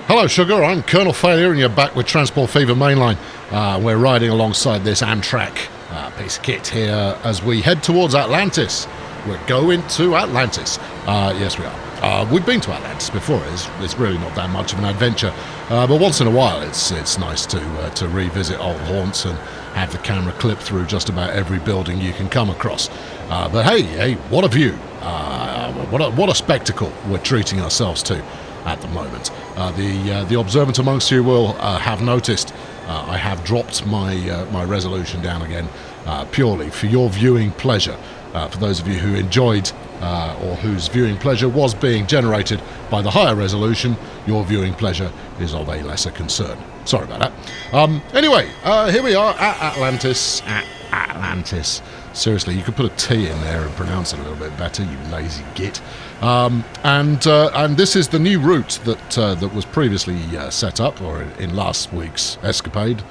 Hello, Sugar. I'm Colonel Failure, and you're back with Transport Fever Mainline. We're riding alongside this Amtrak piece of kit here as we head towards Atlantis. We're going to Atlantis. Yes, we are. We've been to Atlantis before. It's really not that much of an adventure, but once in a while, it's nice to revisit old haunts and have the camera clip through just about every building you can come across. But hey, what a view! What a spectacle we're treating ourselves to at the moment. The observant amongst you will have noticed I have dropped my resolution down again purely for your viewing pleasure. For those of you who enjoyed or whose viewing pleasure was being generated by the higher resolution, your viewing pleasure is of a lesser concern. Sorry about that. Anyway, here we are at Atlantis. Atlantis. Seriously, you could put a T in there and pronounce it a little bit better, you lazy git. And this is the new route that was previously set up, or in last week's escapade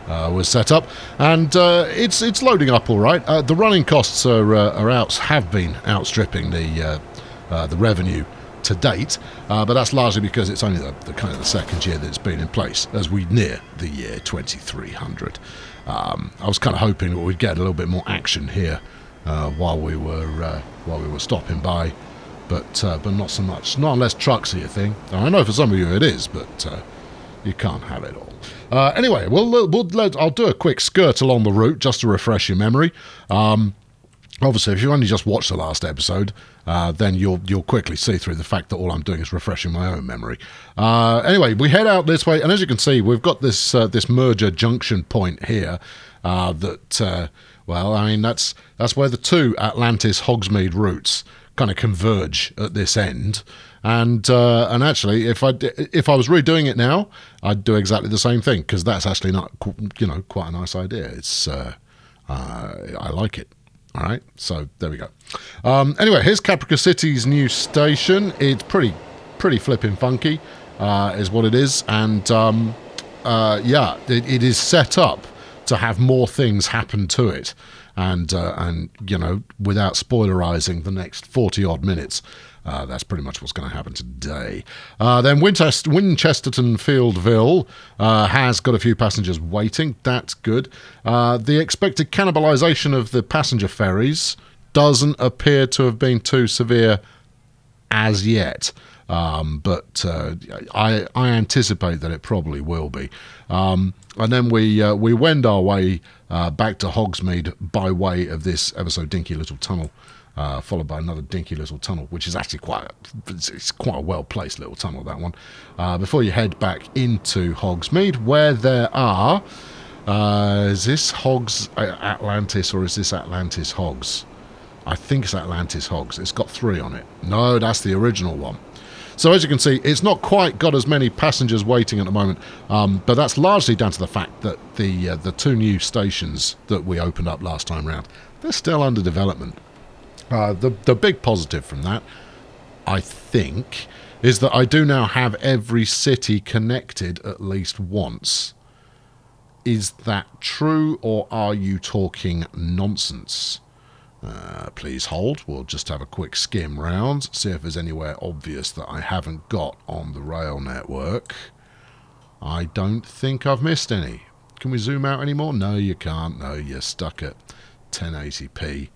was set up, and it's loading up all right. The running costs have been outstripping the revenue to date, but that's largely because it's only the kind of the second year that it's been in place as we near the year 2300. I was kind of hoping that we'd get a little bit more action here while we were stopping by, but not so much. Not unless trucks are your thing. I know for some of you it is, but you can't have it all. Anyway, I'll do a quick skirt along the route just to refresh your memory. Obviously, if you only just watched the last episode, then you'll quickly see through the fact that all I'm doing is refreshing my own memory. Anyway, we head out this way, and as you can see, we've got this merger junction point here. That's where the two Atlantis Hogsmeade routes kind of converge at this end. And actually, if I was redoing it now, I'd do exactly the same thing, because that's actually not quite a nice idea. It's I like it. All right, so there we go. Anyway, here's Caprica City's new station. It's pretty flipping funky, is what it is, and it is set up to have more things happen to it, and without spoilerizing the next 40 odd minutes. That's pretty much what's going to happen today. Then Winchesterton Fieldville has got a few passengers waiting. That's good. The expected cannibalisation of the passenger ferries doesn't appear to have been too severe as yet. But I anticipate that it probably will be. And then we wend our way back to Hogsmeade by way of this ever so dinky little tunnel. Followed by another dinky little tunnel, which is actually quite a well-placed little tunnel, that one. Before you head back into Hogsmeade, where there are... is this Hogs Atlantis, or is this Atlantis Hogs? I think it's Atlantis Hogs. It's got 3 on it. No, that's the original one. So as you can see, it's not quite got as many passengers waiting at the moment, but that's largely down to the fact that the 2 new stations that we opened up last time round, they're still under development. The big positive from that, I think, is that I do now have every city connected at least once. Is that true, or are you talking nonsense? Please hold. We'll just have a quick skim round, see if there's anywhere obvious that I haven't got on the rail network. I don't think I've missed any. Can we zoom out anymore? No, you can't. No, you're stuck at 1080p.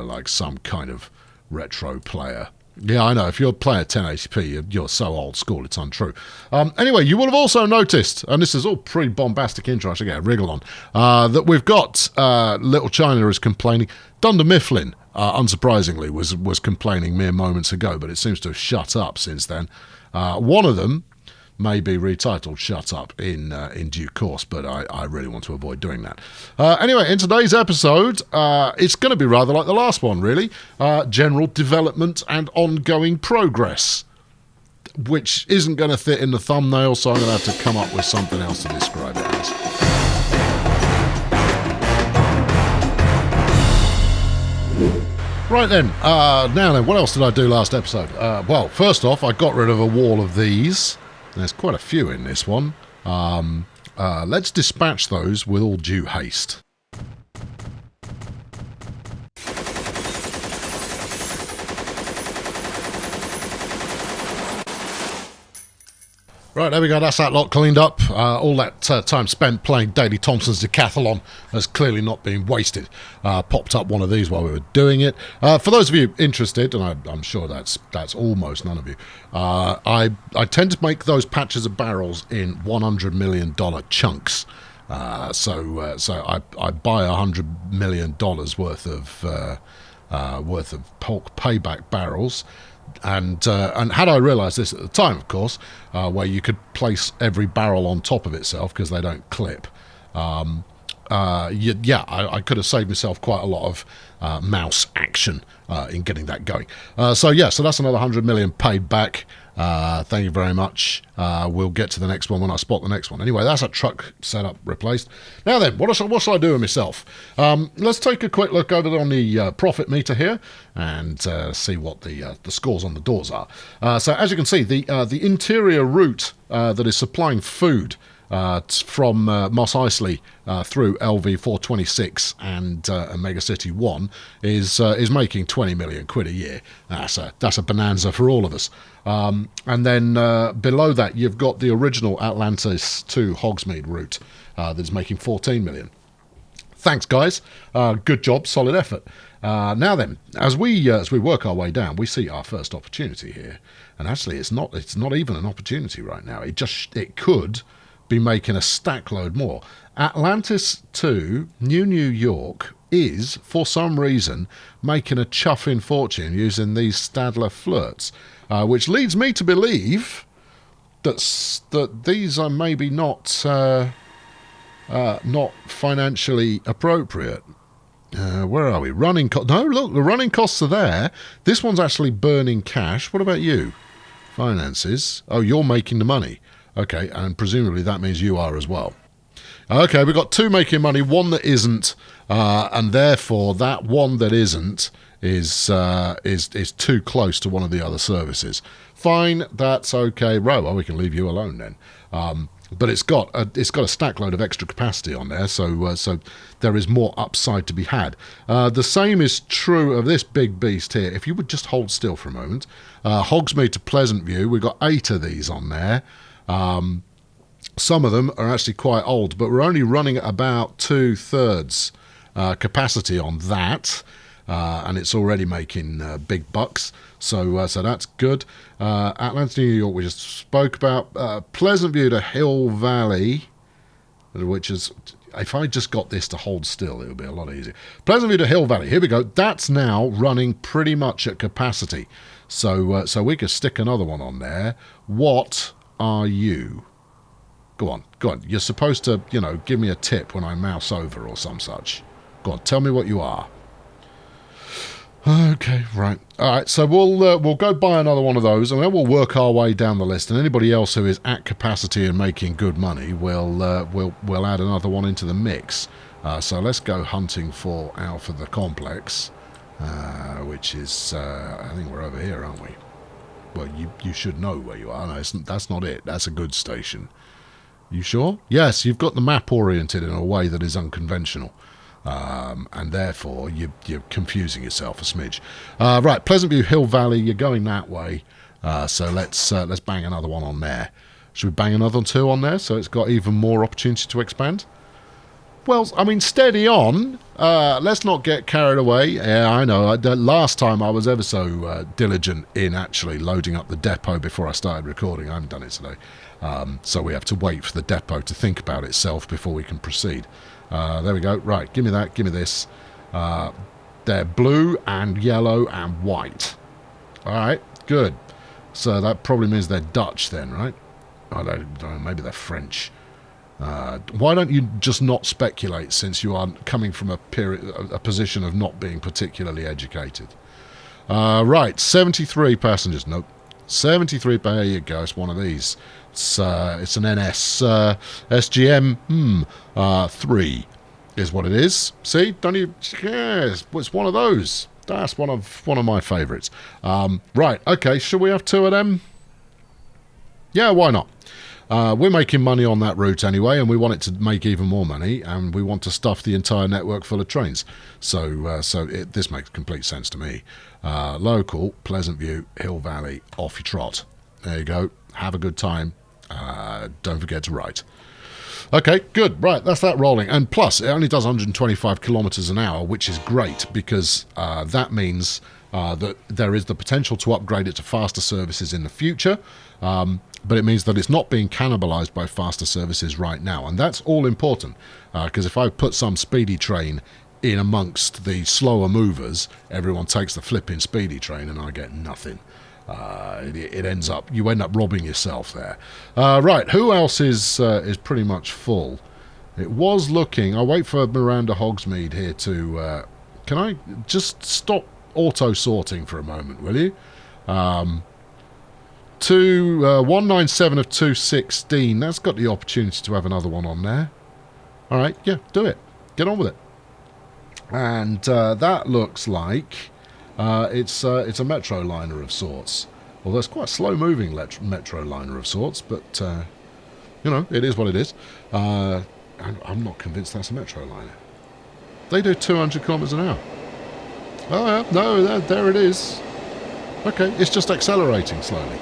Like some kind of retro player. Yeah, I know. If you're playing 1080p, you're so old school, it's untrue. Anyway, you will have also noticed, and this is all pretty bombastic intro, I should get a wriggle on, that we've got Little China is complaining. Dunder Mifflin, unsurprisingly, was complaining mere moments ago, but it seems to have shut up since then. One of them may be retitled Shut Up in due course, but I really want to avoid doing that. Anyway, in today's episode, it's going to be rather like the last one, really. General development and ongoing progress, which isn't going to fit in the thumbnail, so I'm going to have to come up with something else to describe it as. Right then, now then, what else did I do last episode? Well, first off, I got rid of a wall of these. There's quite a few in this one. Let's dispatch those with all due haste. Right, there we go. That's that lot cleaned up. All that time spent playing Daley Thompson's Decathlon has clearly not been wasted. Popped up one of these while we were doing it. For those of you interested, and I'm sure that's almost none of you, I tend to make those patches of barrels in $100 million chunks. So I buy $100 million worth of Polk payback barrels. And had I realised this at the time, of course, where you could place every barrel on top of itself because they don't clip, I could have saved myself quite a lot of mouse action in getting that going. So that's another 100 million paid back. Thank you very much. We'll get to the next one when I spot the next one. Anyway, that's a truck setup replaced. Now then, what shall I do with myself? Let's take a quick look over on the profit meter here and see what the scores on the doors are. So as you can see, the interior route that is supplying food from Mos Eisley through LV 426 and Mega City 1 is making 20 million quid a year. That's a bonanza for all of us. And then below that, you've got the original Atlantis to Hogsmeade route that's making 14 million. Thanks, guys. Good job. Solid effort. Now then, as we work our way down, we see our first opportunity here. And actually, it's not even an opportunity right now. It could be making a stack load more. Atlantis to New York is, for some reason, making a chuffing fortune using these Stadler flirts, which leads me to believe that these are maybe not financially appropriate. Where are we? Running costs. No, look, the running costs are there. This one's actually burning cash. What about you? Finances. Oh, you're making the money. Okay, and presumably that means you are as well. Okay, we've got two making money, one that isn't, and therefore that one that isn't is too close to one of the other services. Fine, that's okay. Right, well, we can leave you alone then. But it's got a stack load of extra capacity on there, so there is more upside to be had. The same is true of this big beast here. If you would just hold still for a moment, Hogsmeade to Pleasant View, we've got 8 of these on there. Some of them are actually quite old, but we're only running at about 2/3 capacity on that, and it's already making big bucks. So that's good. Atlanta, New York, we just spoke about. Pleasant View to Hill Valley, which is, if I just got this to hold still, it would be a lot easier. Pleasant View to Hill Valley, here we go. That's now running pretty much at capacity. So we could stick another one on there. What are you? Go on. You're supposed to, give me a tip when I mouse over or some such. Go on, tell me what you are. Okay, right. All right, so we'll go buy another one of those, and then we'll work our way down the list. And anybody else who is at capacity and making good money, we'll add another one into the mix. So let's go hunting for Alpha the Complex, which is, I think we're over here, aren't we? Well, you should know where you are. No, that's not it. That's a good station. You sure? Yes, you've got the map oriented in a way that is unconventional. And therefore, you're confusing yourself a smidge. Right, Pleasant View, Hill Valley, you're going that way. So let's bang another one on there. Should we bang another 2 on there so it's got even more opportunity to expand? Well, I mean, steady on. Let's not get carried away. Yeah, I know. Last time I was ever so diligent in actually loading up the depot before I started recording. I haven't done it today. So we have to wait for the depot to think about itself before we can proceed. There we go. Right, give me that. Give me this. They're blue and yellow and white. All right, good. So that probably means they're Dutch then, right? I don't know. Maybe they're French. Why don't you just not speculate, since you are coming from a position of not being particularly educated? Right, 73 passengers. Nope. 73. There you go. It's one of these. It's an NS SGM 3 is what it is. See, don't you? Yes, it's one of those. That's one of my favourites. Right. Okay. Should we have 2 of them? Yeah. Why not? We're making money on that route anyway, and we want it to make even more money, and we want to stuff the entire network full of trains. So this makes complete sense to me. Local, Pleasant View, Hill Valley, off you trot. There you go. Have a good time. Don't forget to write. Okay, good. Right, that's that rolling. And plus, it only does 125 kilometers an hour, which is great because that means that there is the potential to upgrade it to faster services in the future. But it means that it's not being cannibalized by faster services right now. And that's all important because if I put some speedy train in amongst the slower movers, everyone takes the flipping speedy train and I get nothing. You end up robbing yourself there. Right, who else is pretty much full? It was looking. I'll wait for Miranda Hogsmeade here to. Can I just stop auto sorting for a moment, will you? 197 of 216. That's got the opportunity to have another one on there. All right, yeah, do it. Get on with it. And that looks like. It's a metro liner of sorts. Although it's quite a slow-moving metro liner of sorts, but, it is what it is. I'm not convinced that's a metro liner. They do 200 kilometers an hour. Oh, yeah, no, there it is. Okay, it's just accelerating slowly.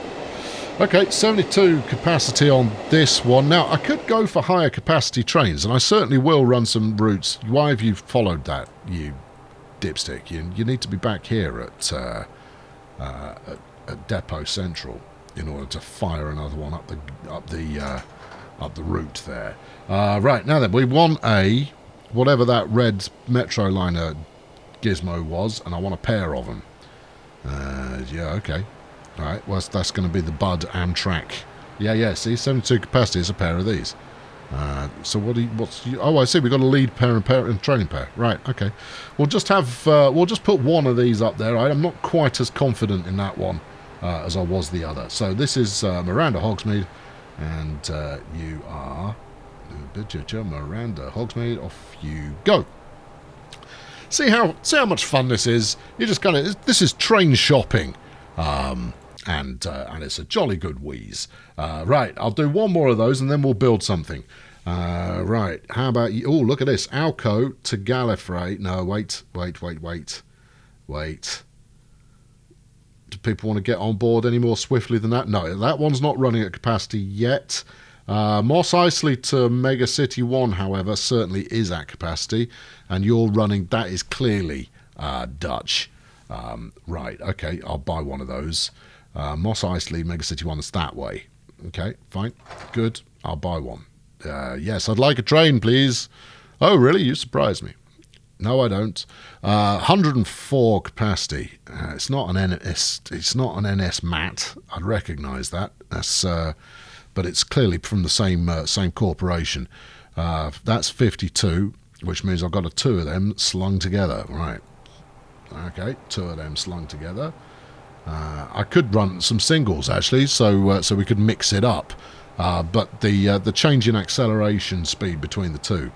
Okay, 72 capacity on this one. Now, I could go for higher capacity trains, and I certainly will run some routes. Why have you followed that, you dipstick? You need to be back here at Depot Central in order to fire another one up the route there. Right, now then, we want whatever that red metro liner gizmo was, and I want a pair of them. Yeah, okay. All right, well, that's going to be the Bud Amtrak. Yeah, see, 72 capacity is a pair of these. So oh, I see, we've got a lead pair and training pair. Right, okay. We'll just put one of these up there. I'm not quite as confident in that one as I was the other. So this is Miranda Hogsmeade, and you are Miranda Hogsmeade. Off you go. See how much fun this is. You just this is train shopping. And it's a jolly good wheeze. Right, I'll do one more of those and then we'll build something. Right, how about you? Oh, look at this. Alco to Gallifrey. No, wait. Do people want to get on board any more swiftly than that? No, that one's not running at capacity yet. Mos Eisley to Mega City 1, however, certainly is at capacity. And you're running, that is clearly Dutch. Right, okay, I'll buy one of those. Mos Eisley, Mega City 1 is that way. Okay, fine, good, I'll buy one. Yes, I'd like a train, please. Oh, really? You surprise me. No, I don't. 104 capacity. It's not an NS. It's not an NS Mat. I'd recognise that. That's, but it's clearly from the same corporation. That's 52, which means I've got two of them slung together. Right. Okay, two of them slung together. I could run some singles actually, so we could mix it up. But the change in acceleration speed between the two,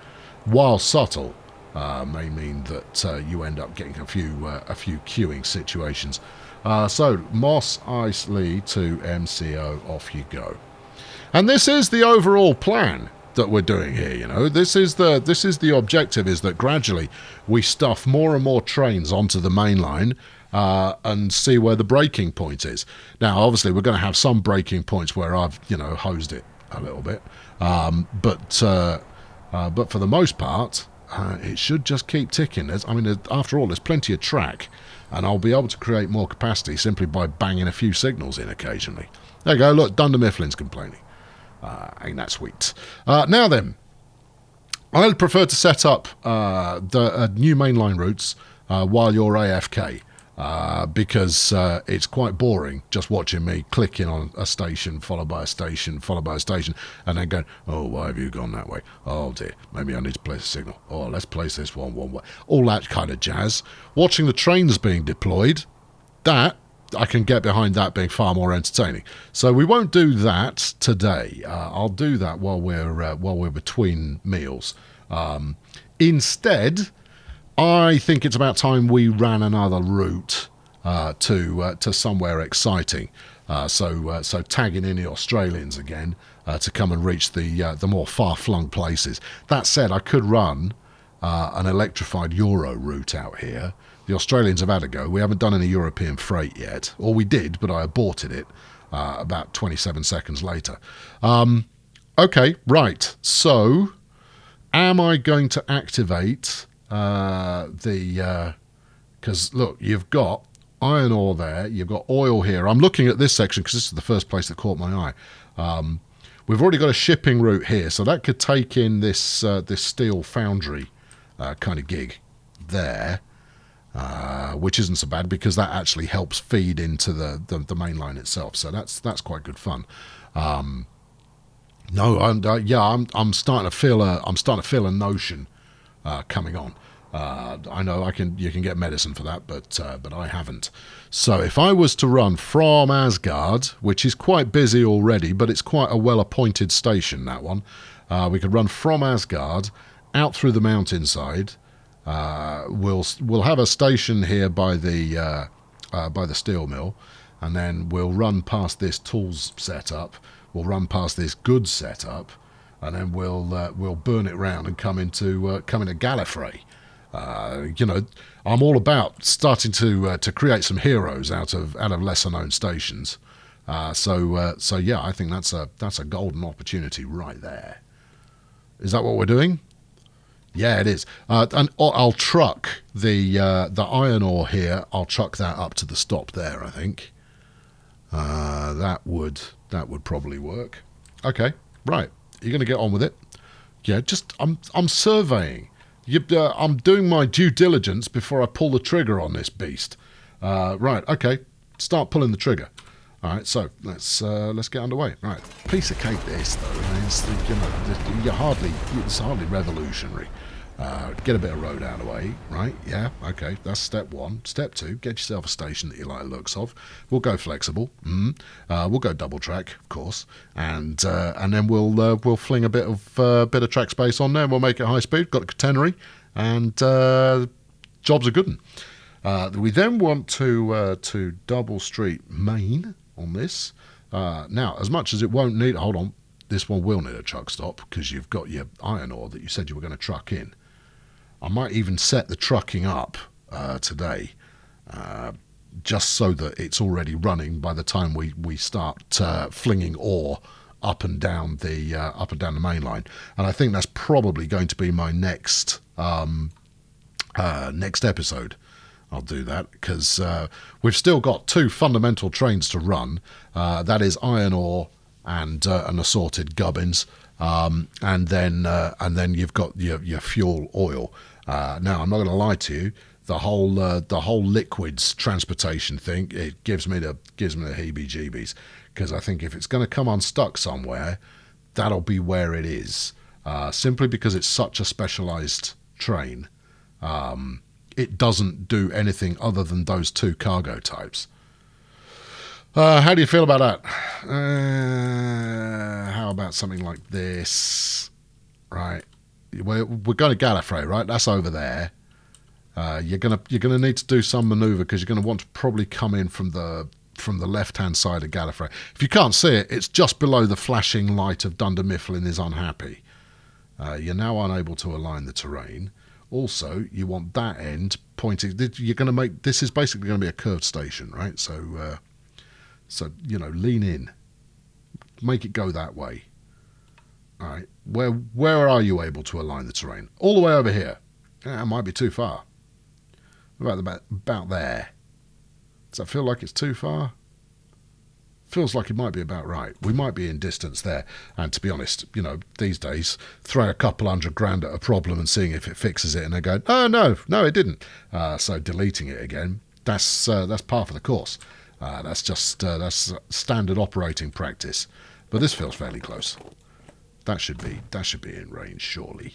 while subtle, may mean that you end up getting a few queuing situations. So Mos Eisley to MCO, off you go. And this is the overall plan that we're doing here. You know, this is the objective, is that gradually we stuff more and more trains onto the main line. And see where the breaking point is. Now, obviously, we're going to have some breaking points where I've, hosed it a little bit. But for the most part, it should just keep ticking. After all, there's plenty of track, and I'll be able to create more capacity simply by banging a few signals in occasionally. There you go. Look, Dunder Mifflin's complaining. Ain't that sweet? Now then, I'd prefer to set up the new mainline routes while you're AFK. Because it's quite boring just watching me clicking on a station, followed by a station, followed by a station, and then going, oh, why have you gone that way? Oh, dear, maybe I need to place a signal. Oh, let's place this one way. All that kind of jazz. Watching the trains being deployed, that, I can get behind that being far more entertaining. So we won't do that today. I'll do that while we're between meals. Instead, I think it's about time we ran another route to somewhere exciting. So tagging in the Australians again to come and reach the more far-flung places. That said, I could run an electrified Euro route out here. The Australians have had a go. We haven't done any European freight yet. Or we did, but I aborted it. about 27 seconds later. Okay, right. So, am I going to activate because look, you've got iron ore there, you've got oil here. I'm looking at this section because this is the first place that caught my eye. We've already got a shipping route here, so that could take in this this steel foundry kind of gig there, which isn't so bad because that actually helps feed into the main line itself. So that's quite good fun. No, I'm starting to feel a notion coming on. I know you can get medicine for that, but I haven't. So if I was to run from Asgard, which is quite busy already, but it's quite a well-appointed station, that one, we could run from Asgard out through the mountainside. We'll have a station here by the steel mill, and then we'll run past this tools setup. We'll run past this goods setup, and then we'll burn it round and come into Gallifrey. I'm all about starting to create some heroes out of lesser known stations. So yeah, I think that's a golden opportunity right there. Is that what we're doing? Yeah, it is. And I'll truck the iron ore here. I'll chuck that up to the stop there. I think that would probably work. Okay, right. You're going to get on with it. Yeah, just I'm surveying. I'm doing my due diligence before I pull the trigger on this beast. Right, okay, start pulling the trigger. All right, so let's get underway. Right, piece of cake this though. It's hardly revolutionary. Get a bit of road out of the way, right? Yeah, okay, that's step one. Step two, get yourself a station that you like the looks of. We'll go flexible. We'll go double track, of course, and then we'll fling a bit of track space on there. And we'll make it high speed. Got a catenary, and jobs are good. We then want to double street main on this. Now, as much as it won't need, hold on, this one will need a truck stop because you've got your iron ore that you said you were going to truck in. I might even set the trucking up today, just so that it's already running by the time we start flinging ore up and down the main line. And I think that's probably going to be my next episode. I'll do that because we've still got two fundamental trains to run. That is iron ore and an assorted gubbins. And then you've got your fuel oil. Now I'm not going to lie to you. The whole liquids transportation thing, it gives me the heebie-jeebies, because I think if it's going to come unstuck somewhere, that'll be where it is. Simply because it's such a specialised train, it doesn't do anything other than those two cargo types. How do you feel about that? How about something like this? Right, we're going to Gallifrey, right? That's over there. You're gonna need to do some manoeuvre because you're going to want to probably come in from the left-hand side of Gallifrey. If you can't see it, it's just below the flashing light of Dunder Mifflin is unhappy. You're now unable to align the terrain. Also, you want that end pointing. You're going to make this is basically going to be a curved station, right? So lean in, make it go that way. All right, where are you able to align the terrain? All the way over here. It might be too far. About there. Does that feel like it's too far? Feels like it might be about right. We might be in distance there. And to be honest, these days, throw a couple $100,000 at a problem and seeing if it fixes it, and they go, oh no, it didn't. So deleting it again. That's par for the course. That's standard operating practice. But this feels fairly close. That should be in range, surely.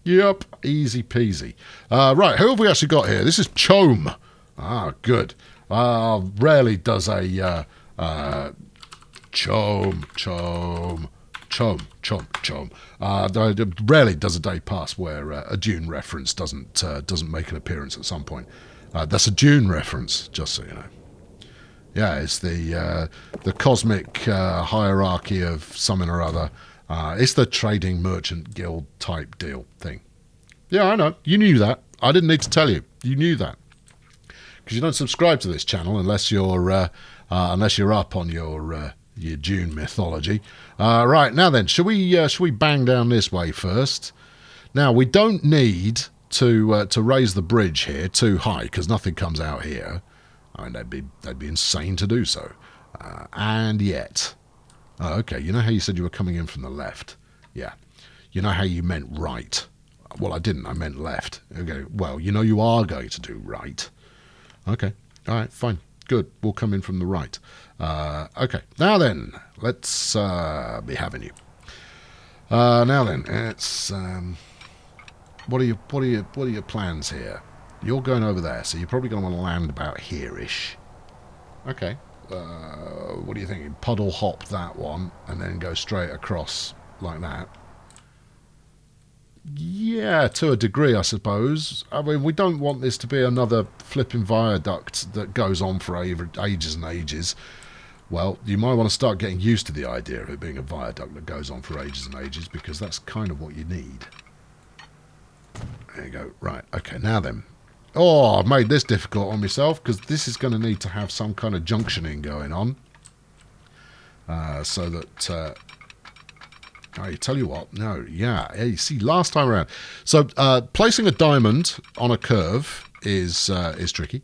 Yep, easy peasy. Right, who have we actually got here? This is Chom. Ah, good. Rarely does a Chom. Rarely does a day pass where a Dune reference doesn't make an appearance at some point. That's a Dune reference, just so you know. Yeah, it's the cosmic hierarchy of something or other. It's the trading merchant guild type deal thing. Yeah, I know. You knew that. I didn't need to tell you. You knew that. Because you don't subscribe to this channel unless you're unless you're up on your Dune mythology. Right, now then, shall we bang down this way first? Now, we don't need to raise the bridge here too high, because nothing comes out here. I mean, they'd be insane to do so. And yet... Oh, okay, you know how you said you were coming in from the left? Yeah. You know how you meant right? Well, I didn't. I meant left. Okay, well, you know you are going to do right. Okay, all right, fine. Good, we'll come in from the right. Okay, now then, let's be having you. Now then, it's... What are your plans here? You're going over there, so you're probably going to want to land about here-ish. Okay. What are you thinking? Puddle hop that one, and then go straight across like that. Yeah, to a degree, I suppose. I mean, we don't want this to be another flipping viaduct that goes on for ages and ages. Well, you might want to start getting used to the idea of it being a viaduct that goes on for ages and ages, because that's kind of what you need. There you go. Right, okay, now then. Oh, I've made this difficult on myself, because this is going to need to have some kind of junctioning going on. So that... I tell you what, no, yeah, you see, last time around. So, placing a diamond on a curve is tricky.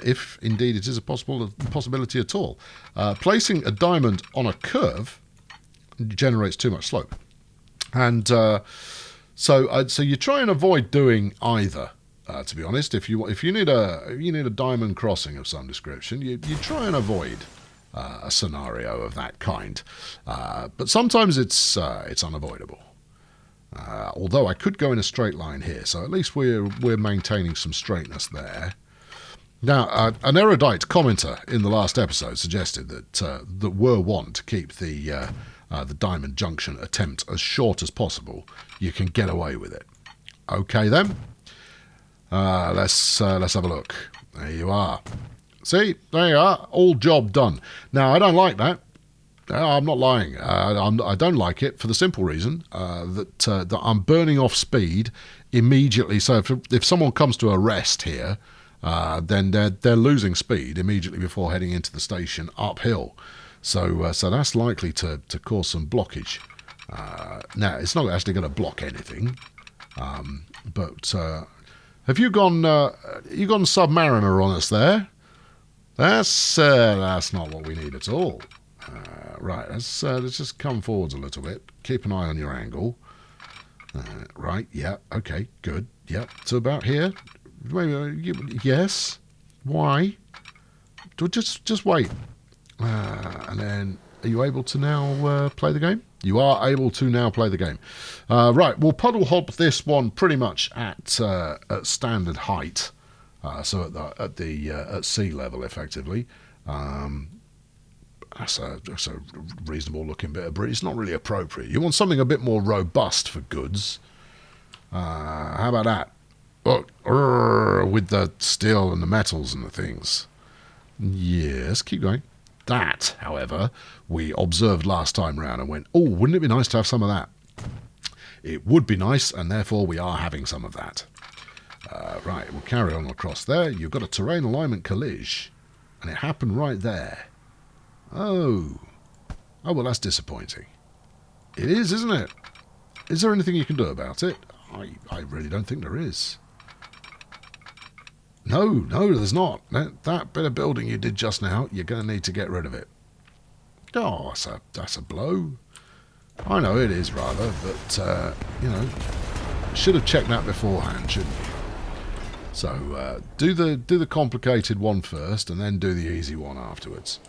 If, indeed, it is a possibility at all. Placing a diamond on a curve generates too much slope. And so you try and avoid doing either. To be honest, if you need a diamond crossing of some description, you try and avoid a scenario of that kind. But sometimes it's unavoidable. Although I could go in a straight line here, so at least we're maintaining some straightness there. Now, an erudite commenter in the last episode suggested that we're one to keep the diamond junction attempt as short as possible. You can get away with it. Okay then. Let's have a look. There you are. See, there you are. All job done. Now, I don't like that. I'm not lying. I don't like it for the simple reason that I'm burning off speed immediately. So if someone comes to a rest here, then they're losing speed immediately before heading into the station uphill. So that's likely to cause some blockage. Now, it's not actually going to block anything, but have you gone Submariner on us there? That's not what we need at all. Right, let's just come forwards a little bit. Keep an eye on your angle. Right, yeah, okay, good. Yeah, so about here. Maybe, yes. Why? Just wait. And then, are you able to now play the game? You are able to now play the game. Right, we'll puddle hop this one pretty much at standard height. So at sea level, effectively. That's a reasonable looking bit of bridge. It's not really appropriate. You want something a bit more robust for goods. How about that? Oh, with the steel and the metals and the things. Yes, keep going. That, however, we observed last time round and went, oh, wouldn't it be nice to have some of that? It would be nice, and therefore we are having some of that. Right, we'll carry on across there. You've got a terrain alignment collision, and it happened right there. Oh, well, that's disappointing. It is, isn't it? Is there anything you can do about it? I really don't think there is. No, there's not. That bit of building you did just now, you're going to need to get rid of it. Oh, that's a blow. I know it is, rather, but, should have checked that beforehand, shouldn't you? So, do the complicated one first, and then do the easy one afterwards.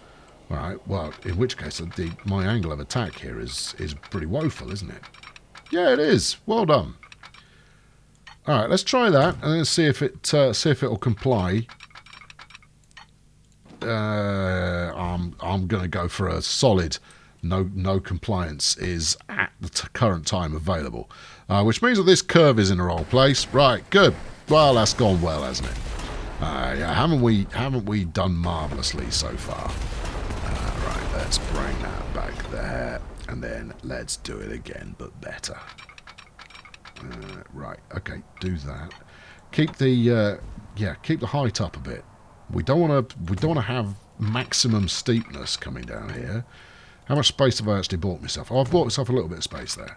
All right, well, in which case, my angle of attack here is pretty woeful, isn't it? Yeah, it is. Well done. All right, let's try that, and then see if it'll comply. I'm going to go for a solid no compliance is at the current time available, which means that this curve is in the wrong place. Right, good. Well, that's gone well, hasn't it? Yeah, haven't we done marvellously so far? Right, let's bring that back there, and then let's do it again, but better. Right, okay, do that. Keep the height up a bit. We don't want to have maximum steepness coming down here. How much space have I actually bought myself? Oh, I've bought myself a little bit of space there.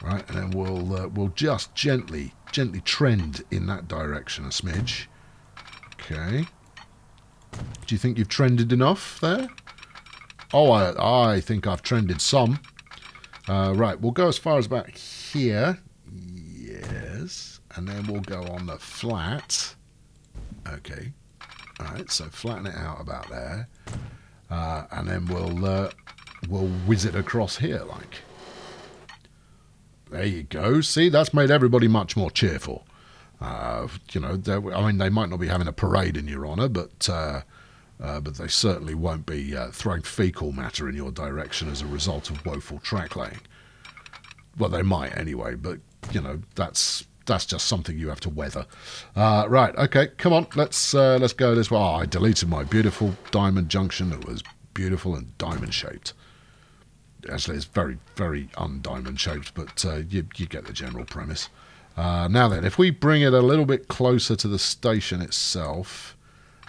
Right, and then we'll just gently trend in that direction a smidge. Okay. Do you think you've trended enough there? Oh, I think I've trended some. Right, we'll go as far as about here. Yes. And then we'll go on the flat. Okay. Alright, so flatten it out about there. And then we'll whiz it across here, like. There you go. See, that's made everybody much more cheerful. You know, I mean, they might not be having a parade in your honour, but they certainly won't be throwing fecal matter in your direction as a result of woeful track laying. Well, they might anyway, but you know, that's just something you have to weather. Right, okay, come on, let's go this way. Oh, I deleted my beautiful diamond junction. It was beautiful and diamond shaped. Actually, it's very, very undiamond shaped, but you get the general premise. Now then, if we bring it a little bit closer to the station itself,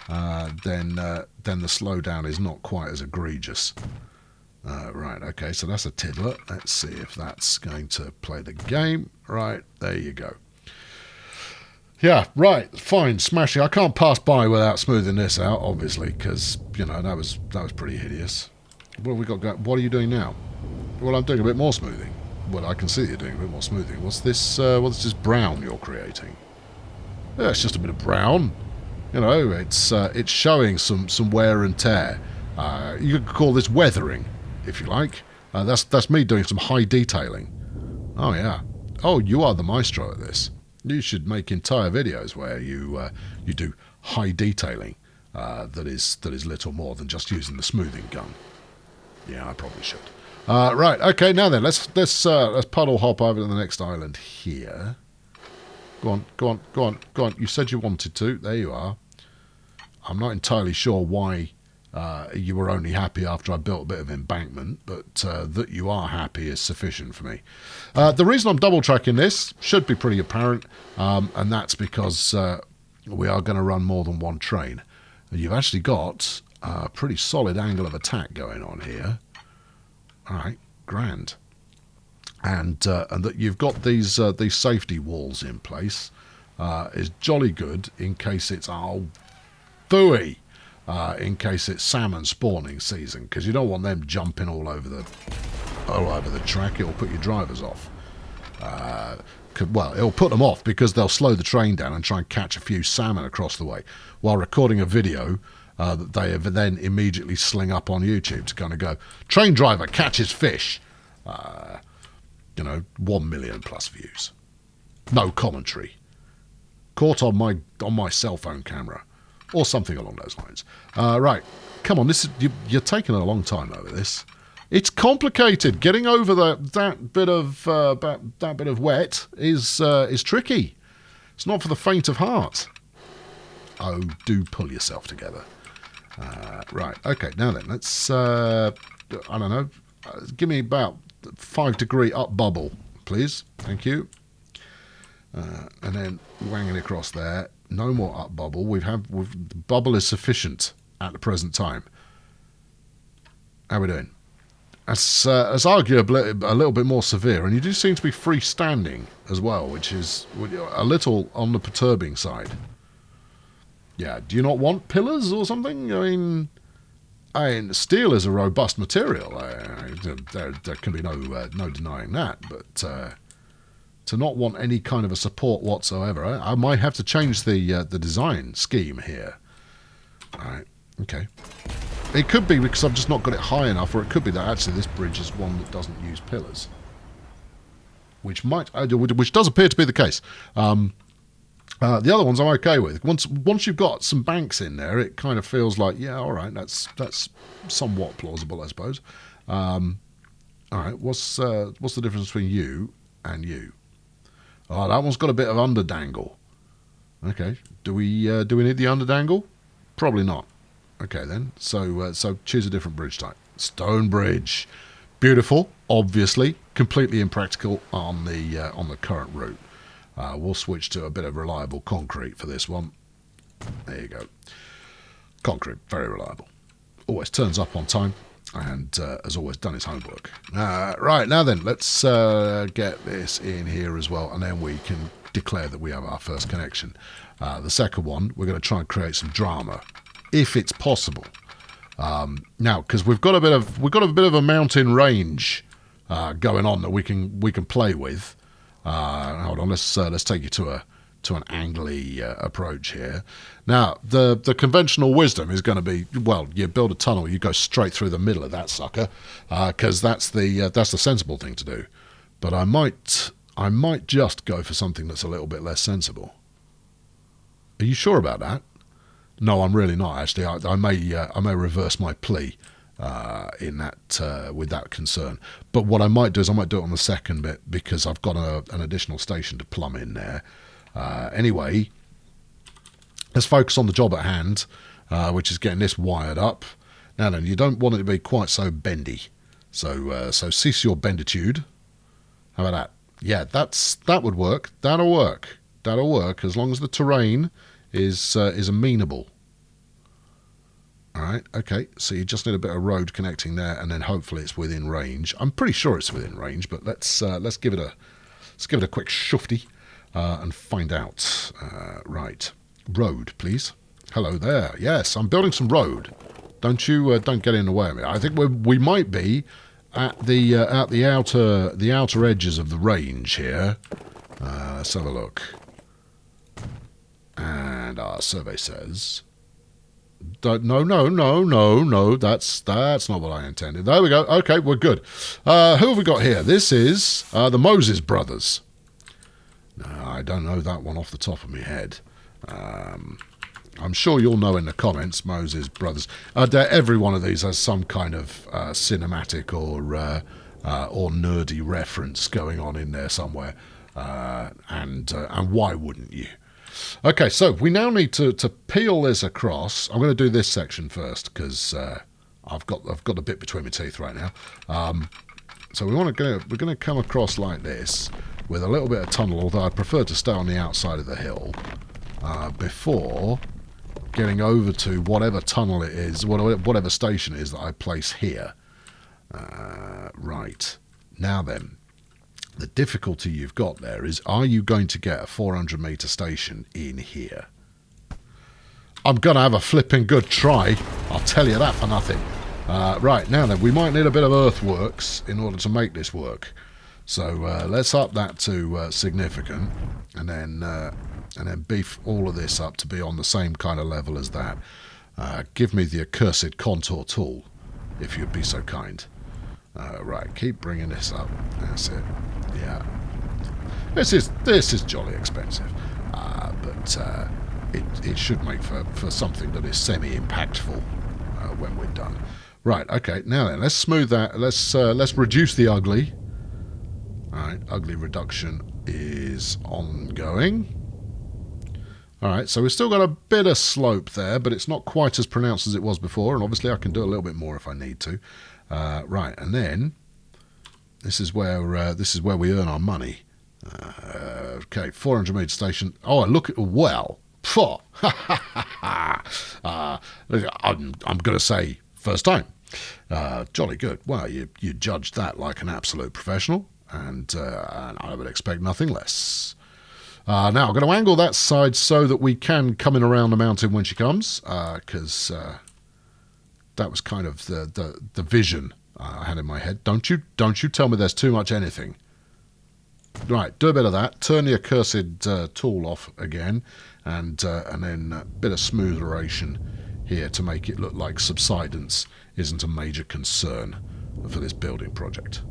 then the slowdown is not quite as egregious. Right, okay, so that's a tiddler. Let's see if that's going to play the game. Right, there you go. Yeah, right, fine, smashing. I can't pass by without smoothing this out, obviously, because, you know, that was pretty hideous. What have we got going? What are you doing now? Well, I'm doing a bit more smoothing. Well, I can see you're doing a bit more smoothing. What's this brown you're creating? Yeah, it's just a bit of brown. You know, it's showing some wear and tear. You could call this weathering, if you like. That's me doing some high detailing. Oh yeah. Oh, you are the maestro at this. You should make entire videos where you do high detailing. That is little more than just using the smoothing gun. Yeah, I probably should. Right, okay, now then, let's puddle hop over to the next island here. Go on. You said you wanted to. There you are. I'm not entirely sure why you were only happy after I built a bit of embankment, but that you are happy is sufficient for me. The reason I'm double tracking this should be pretty apparent, and that's because we are going to run more than one train. You've actually got a pretty solid angle of attack going on here. All right, grand. And that you've got these safety walls in place is jolly good in case it's phooey, in case it's salmon spawning season, because you don't want them jumping all over the track. It'll put your drivers off. Well, it'll put them off because they'll slow the train down and try and catch a few salmon across the way while recording a video that they then immediately sling up on YouTube to kind of go, train driver catches fish. You know, 1 million plus views. No commentary. Caught on my cell phone camera. Or something along those lines. Right, come on, you're taking a long time over this. It's complicated. Getting over that bit of wet is tricky. It's not for the faint of heart. Oh, do pull yourself together. Right, okay, now then, let's, I don't know, give me about 5 degree up bubble, please. Thank you. And then wanging across there. No more up bubble. The bubble is sufficient at the present time. How are we doing? That's arguably a little bit more severe, and you do seem to be freestanding as well, which is a little on the perturbing side. Yeah, do you not want pillars or something? I mean, steel is a robust material. There can be no denying that. But to not want any kind of a support whatsoever, I might have to change the design scheme here. All right, okay. It could be because I've just not got it high enough, or it could be that actually this bridge is one that doesn't use pillars, which does appear to be the case. The other ones I'm okay with. Once you've got some banks in there, it kind of feels like, yeah, all right, that's somewhat plausible, I suppose. All right, what's the difference between you and you? Oh, that one's got a bit of underdangle. Okay, do we need the underdangle? Probably not. Okay then, so choose a different bridge type. Stone bridge, beautiful. Obviously, completely impractical on the current route. We'll switch to a bit of reliable concrete for this one. There you go. Concrete, very reliable. always turns up on time and has always done his homework. Right, now then, let's get this in here as well, and then we can declare that we have our first connection. The second one, we're going to try and create some drama, if it's possible. Now, because we've got a bit of a mountain range going on that we can play with. Hold on, let's take you to an angly approach here. Now, the conventional wisdom is going to be, well, you build a tunnel, you go straight through the middle of that sucker, because that's the sensible thing to do. But I might just go for something that's a little bit less sensible. Are you sure about that? No, I'm really not. Actually, I may reverse my plea in that with that concern. But what I might do is I might do it on the second bit, because I've got an additional station to plumb in there. Anyway, let's focus on the job at hand, which is getting this wired up. Now then, you don't want it to be quite so bendy, so cease your benditude. How about that? Yeah, that would work. That'll work as long as the terrain is amenable. All right, okay, so you just need a bit of road connecting there, and then hopefully it's within range. I'm pretty sure it's within range, but let's give it a quick shufty and find out. Right, road, please. Hello there. Yes, I'm building some road. Don't get in the way of me. I think we might be at the outer edges of the range here. Let's have a look. And our survey says, no, that's not what I intended. There we go. Okay, we're good. Who have we got here? This is the Moses brothers. No, I don't know that one off the top of my head. I'm sure you'll know in the comments, Moses brothers. Every one of these has some kind of cinematic or nerdy reference going on in there somewhere. And why wouldn't you? Okay, so we now need to peel this across. I'm going to do this section first, because I've got a bit between my teeth right now. So we're going to come across like this with a little bit of tunnel, although I prefer to stay on the outside of the hill before getting over to whatever tunnel it is, whatever station it is that I place here. Right, now then. The difficulty you've got there is, are you going to get a 400 metre station in here? I'm going to have a flipping good try. I'll tell you that for nothing. Right, now then, we might need a bit of earthworks in order to make this work. So let's up that to significant, and then beef all of this up to be on the same kind of level as that. Give me the accursed contour tool, if you'd be so kind. Right, keep bringing this up. That's it. Yeah, this is jolly expensive, but it should make for something that is semi-impactful when we're done. Right. Okay. Now then, let's smooth that. Let's reduce the ugly. All right. Ugly reduction is ongoing. All right. So we've still got a bit of slope there, but it's not quite as pronounced as it was before. And obviously, I can do a little bit more if I need to. Right, and then this is where we earn our money. Okay, 400 metre station. Oh, look at phew. I'm going to say first time. Jolly good. Well, you judged that like an absolute professional, and I would expect nothing less. Now I'm going to angle that side so that we can come in around the mountain when she comes, because. That was kind of the vision I had in my head. Don't you tell me there's too much anything. Right, do a bit of that. Turn the accursed tool off again, and then a bit of smoothteration here to make it look like subsidence isn't a major concern for this building project.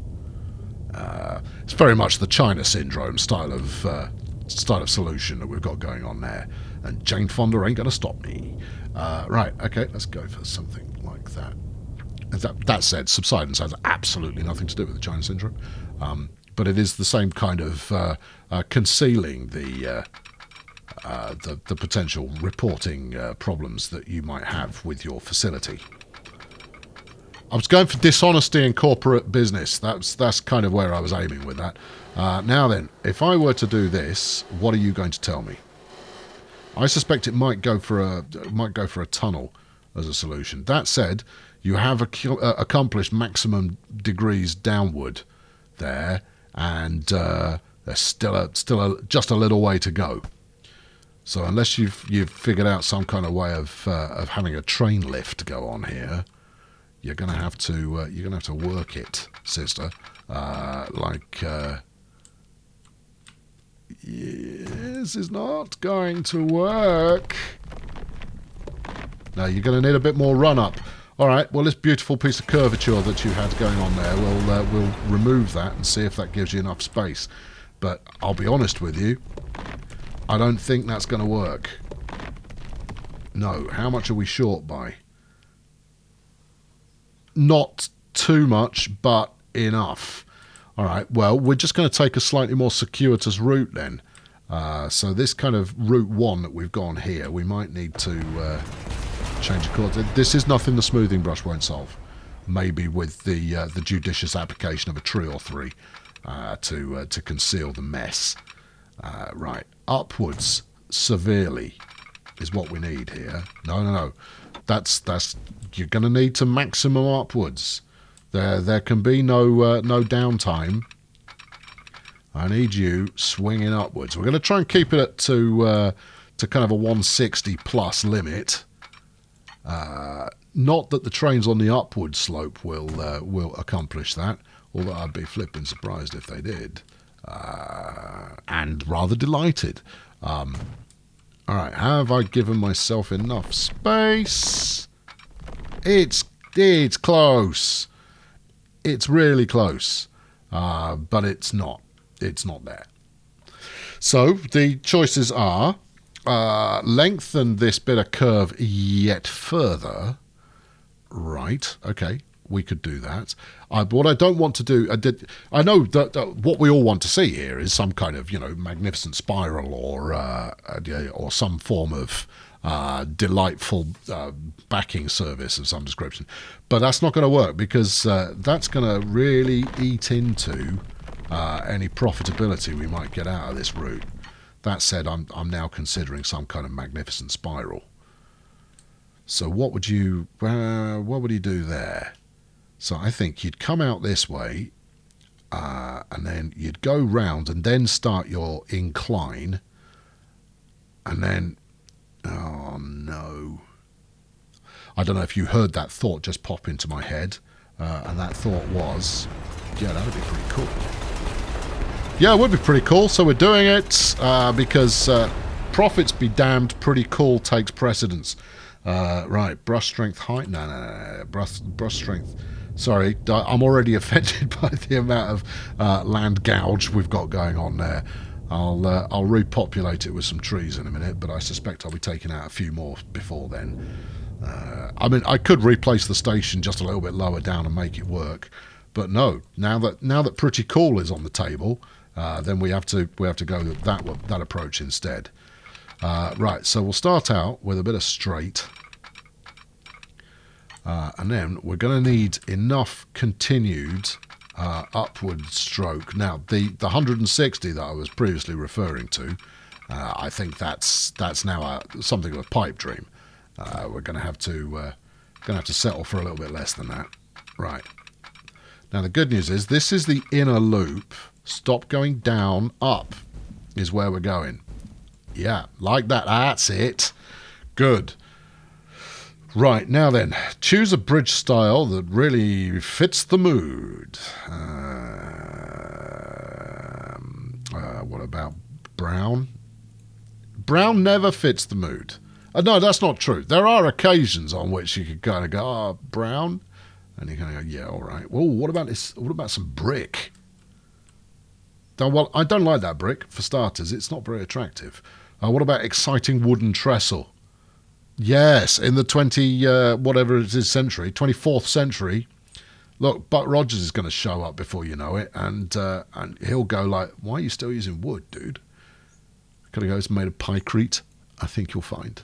It's very much the China syndrome style of solution that we've got going on there, and Jane Fonda ain't going to stop me. Right, okay, let's go for something like that. That said, subsidence has absolutely nothing to do with the China syndrome, but it is the same kind of concealing the potential reporting problems that you might have with your facility. I was going for dishonesty in corporate business. That's kind of where I was aiming with that. Now then, if I were to do this, what are you going to tell me? I suspect it might go for a tunnel as a solution. That said, You have accomplished maximum degrees downward there, and there's still just a little way to go. So unless you've figured out some kind of way of having a train lift go on here, you're gonna have to work it, sister. This is not going to work. No, you're going to need a bit more run up. All right, well, this beautiful piece of curvature that you had going on there, we'll remove that and see if that gives you enough space. But I'll be honest with you, I don't think that's going to work. No, how much are we short by? Not too much, but enough. All right, well, we're just going to take a slightly more circuitous route then. So this kind of route 1 that we've gone here, we might need to change the course. This is nothing the smoothing brush won't solve. Maybe with the judicious application of a tree or 3 to conceal the mess. Right, upwards severely is what we need here. No. That's you're going to need to maximum upwards. There can be no downtime. I need you swinging upwards. We're going to try and keep it to kind of a 160 plus limit. Not that the trains on the upward slope will accomplish that, although I'd be flipping surprised if they did, and rather delighted. All right, have I given myself enough space? It's close. It's really close, but it's not. It's not there. So the choices are lengthen this bit of curve yet further. Right, okay, we could do that. What I don't want to do, I know that what we all want to see here is some kind of, magnificent spiral or some form of delightful backing service of some description. But that's not going to work because that's going to really eat into any profitability we might get out of this route. That said, I'm now considering some kind of magnificent spiral. So what would you do there? So I think you'd come out this way, and then you'd go round and then start your incline, and then, oh no. I don't know if you heard that thought just pop into my head, and that thought was, yeah, that'd be pretty cool. Yeah, it would be pretty cool, so we're doing it because profits be damned, pretty cool takes precedence. Right, brush strength height. No. Brush strength. Sorry, I'm already offended by the amount of land gouge we've got going on there. I'll repopulate it with some trees in a minute, but I suspect I'll be taking out a few more before then. I mean, I could replace the station just a little bit lower down and make it work, but no. Now that pretty cool is on the table, then we have to go that approach instead. Right, so we'll start out with a bit of straight, and then we're going to need enough continued upward stroke. Now, the 160 that I was previously referring to, I think that's now something of a pipe dream. We're going to have to settle for a little bit less than that. Right. Now, the good news is this is the inner loop. Stop going down, up is where we're going. Yeah, like that. That's it. Good. Right, now then, choose a bridge style that really fits the mood. What about brown? Brown never fits the mood. No, that's not true. There are occasions on which you could kind of go, oh, brown, and you kind of go, yeah, all right. Well, what about this? What about some brick? Well, I don't like that brick, for starters. It's not very attractive. What about exciting wooden trestle? Yes, in the 24th century. Look, Buck Rogers is going to show up before you know it, and he'll go like, why are you still using wood, dude? Kind of go, it's made of pykrete, I think you'll find.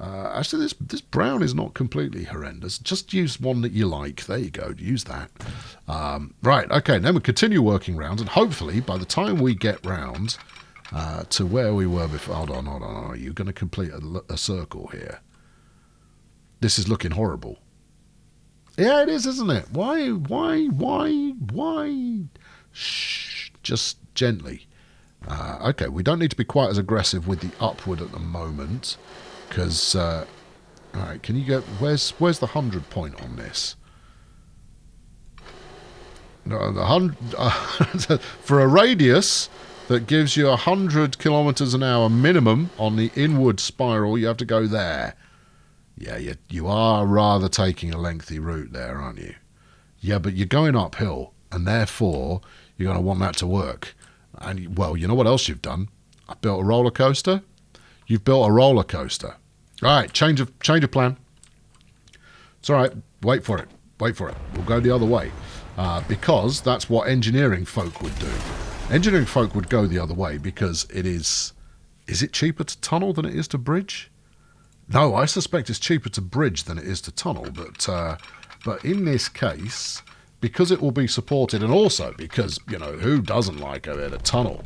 Actually, this brown is not completely horrendous. Just use one that you like. There you go. Use that. Right, okay, then we continue working round, and hopefully by the time we get round to where we were before... Hold on. You're going to complete a circle here. This is looking horrible. Yeah, it is, isn't it? Why? Shh, just gently. Okay, we don't need to be quite as aggressive with the upward at the moment, because, all right, can you get, where's the 100 point on this? No, the 100, for a radius that gives you 100 kilometers an hour minimum on the inward spiral, you have to go there. Yeah, you are rather taking a lengthy route there, aren't you? Yeah, but you're going uphill, and therefore you're going to want that to work. And, well, you know what else you've done? I built a roller coaster. You've built a roller coaster. All right, change of plan. It's all right. Wait for it. We'll go the other way. Because that's what engineering folk would do. Engineering folk would go the other way because it is... Is it cheaper to tunnel than it is to bridge? No, I suspect it's cheaper to bridge than it is to tunnel, but in this case, because it will be supported, and also because, you know, who doesn't like a bit of tunnel?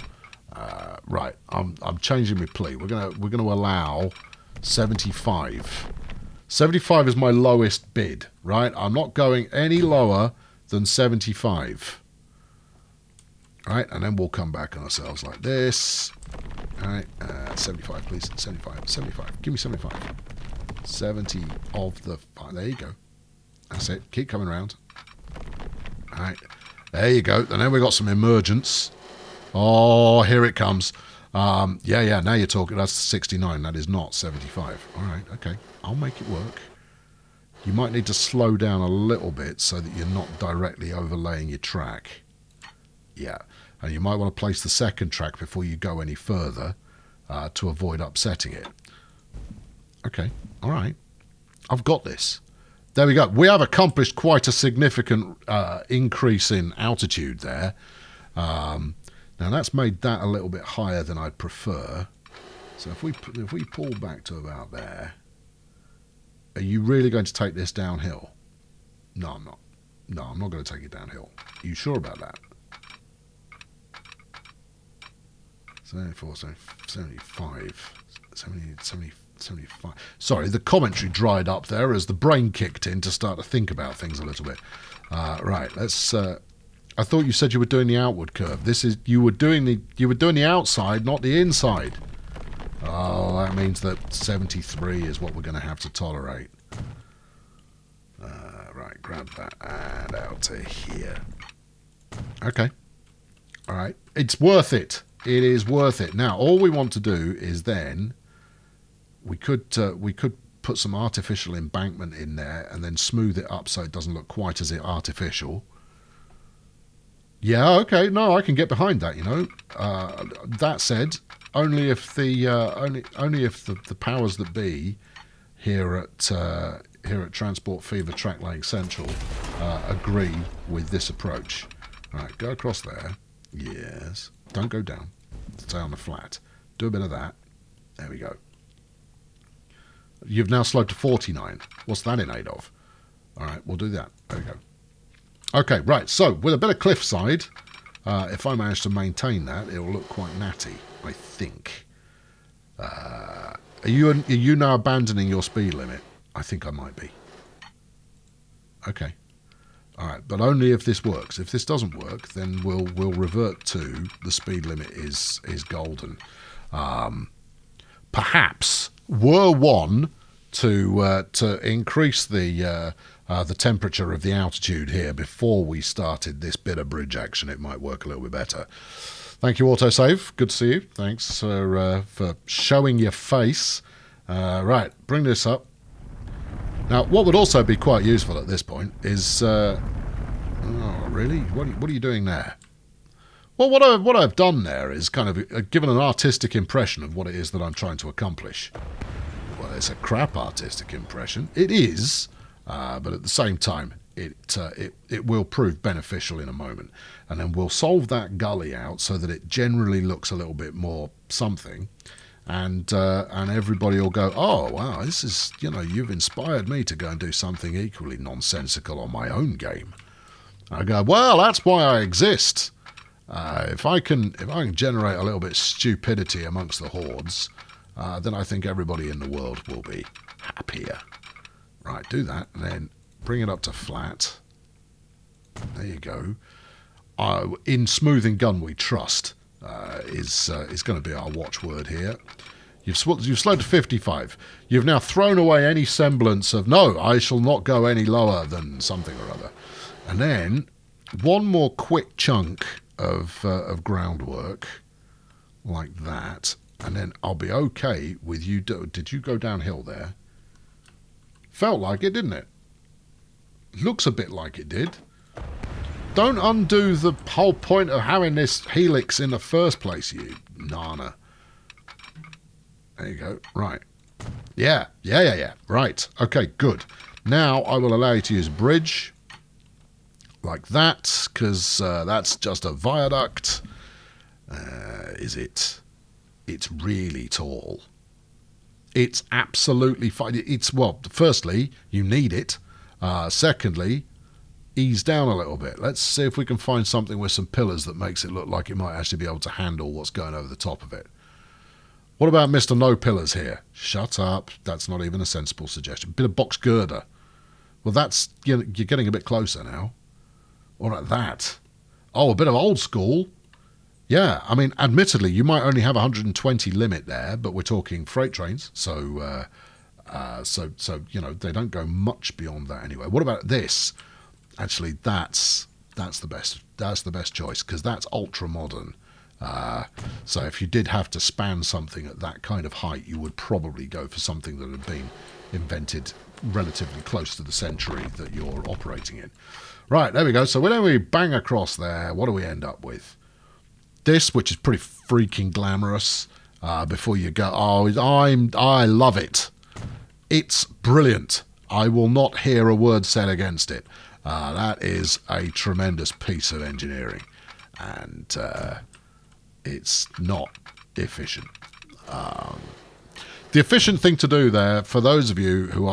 Right, I'm changing my plea. We're gonna allow 75. 75 is my lowest bid, right? I'm not going any lower than 75. All right, and then we'll come back on ourselves like this. All right, 75, please. 75. Give me 75. 70 of the... There you go. That's it. Keep coming around. All right. There you go. And then we got some emergence. Oh, here it comes. Yeah. Now you're talking. That's 69. That is not 75. All right. Okay. I'll make it work. You might need to slow down a little bit so that you're not directly overlaying your track. Yeah. And you might want to place the second track before you go any further to avoid upsetting it. Okay, all right. I've got this. There we go. We have accomplished quite a significant increase in altitude there. Now that's made that a little bit higher than I'd prefer. So if we pull back to about there, are you really going to take this downhill? No, I'm not. No, I'm not going to take it downhill. Are you sure about that? 74, 75, 75. Sorry, the commentary dried up there as the brain kicked in to start to think about things a little bit. Right, let's... I thought you said you were doing the outward curve. This is... You were doing the outside, not the inside. Oh, that means that 73 is what we're going to have to tolerate. Right, grab that and out to here. Okay. All right. It's worth it. It is worth it. Now, all we want to do is then we could put some artificial embankment in there and then smooth it up so it doesn't look quite as artificial. Yeah, okay. No, I can get behind that. You know. That said, only if the the powers that be here at Transport Fever Track Lane Central agree with this approach. All right, go across there. Yes. Don't go down. Stay on the flat. Do a bit of that. There we go. You've now slowed to 49. What's that in aid of? All right, we'll do that. There we go. Okay, right. So, with a bit of cliffside, if I manage to maintain that, it will look quite natty, I think. Are you now abandoning your speed limit? I think I might be. Okay. All right, but only if this works. If this doesn't work, then we'll revert to the speed limit is golden. Perhaps were one to increase the temperature of the altitude here before we started this bit of bridge action, it might work a little bit better. Thank you, autosave. Good to see you. Thanks for showing your face. Right, bring this up. Now, what would also be quite useful at this point is... oh, really? What are you doing there? Well, what I've done there is kind of given an artistic impression of what it is that I'm trying to accomplish. Well, it's a crap artistic impression. It is, but at the same time, it will prove beneficial in a moment. And then we'll solve that gully out so that it generally looks a little bit more something. And everybody will go, oh, wow, this is, you've inspired me to go and do something equally nonsensical on my own game. I go, well, that's why I exist. If I can generate a little bit of stupidity amongst the hordes, then I think everybody in the world will be happier. Right, do that, and then Bring it up to flat. There you go. In smoothing gun we trust is going to be our watchword here. You've slowed to 55. You've now thrown away any semblance of, no, I shall not go any lower than something or other. And then one more quick chunk of groundwork like that. And then I'll be okay with you. Did you go downhill there? Felt like it, didn't it? Looks a bit like it did. Don't undo the whole point of having this helix in the first place, you nana. There you go. Right. Yeah. Right. Okay, good. Now I will allow you to use bridge like that, because that's just a viaduct. Is it? It's really tall. It's absolutely fine. Well, firstly, you need it. Secondly, ease down a little bit. Let's see if we can find something with some pillars that makes it look like it might actually be able to handle what's going over the top of it. What about Mr. No Pillars here? Shut up. That's not even a sensible suggestion. Bit of box girder. Well, that's... You're getting a bit closer now. What about that? Oh, a bit of old school. Yeah, I mean, admittedly, you might only have 120 limit there, but we're talking freight trains, so you know, they don't go much beyond that anyway. What about this? Actually, that's the best. That's the best choice, because that's ultra modern. So if you did have to span something at that kind of height, you would probably go for something that had been invented relatively close to the century that you're operating in. Right, there we go. So when we bang across there, what do we end up with? This, which is pretty freaking glamorous. Before you go, I love it. It's brilliant. I will not hear a word said against it. That is a tremendous piece of engineering, and it's not efficient. The efficient thing to do there, for those of you who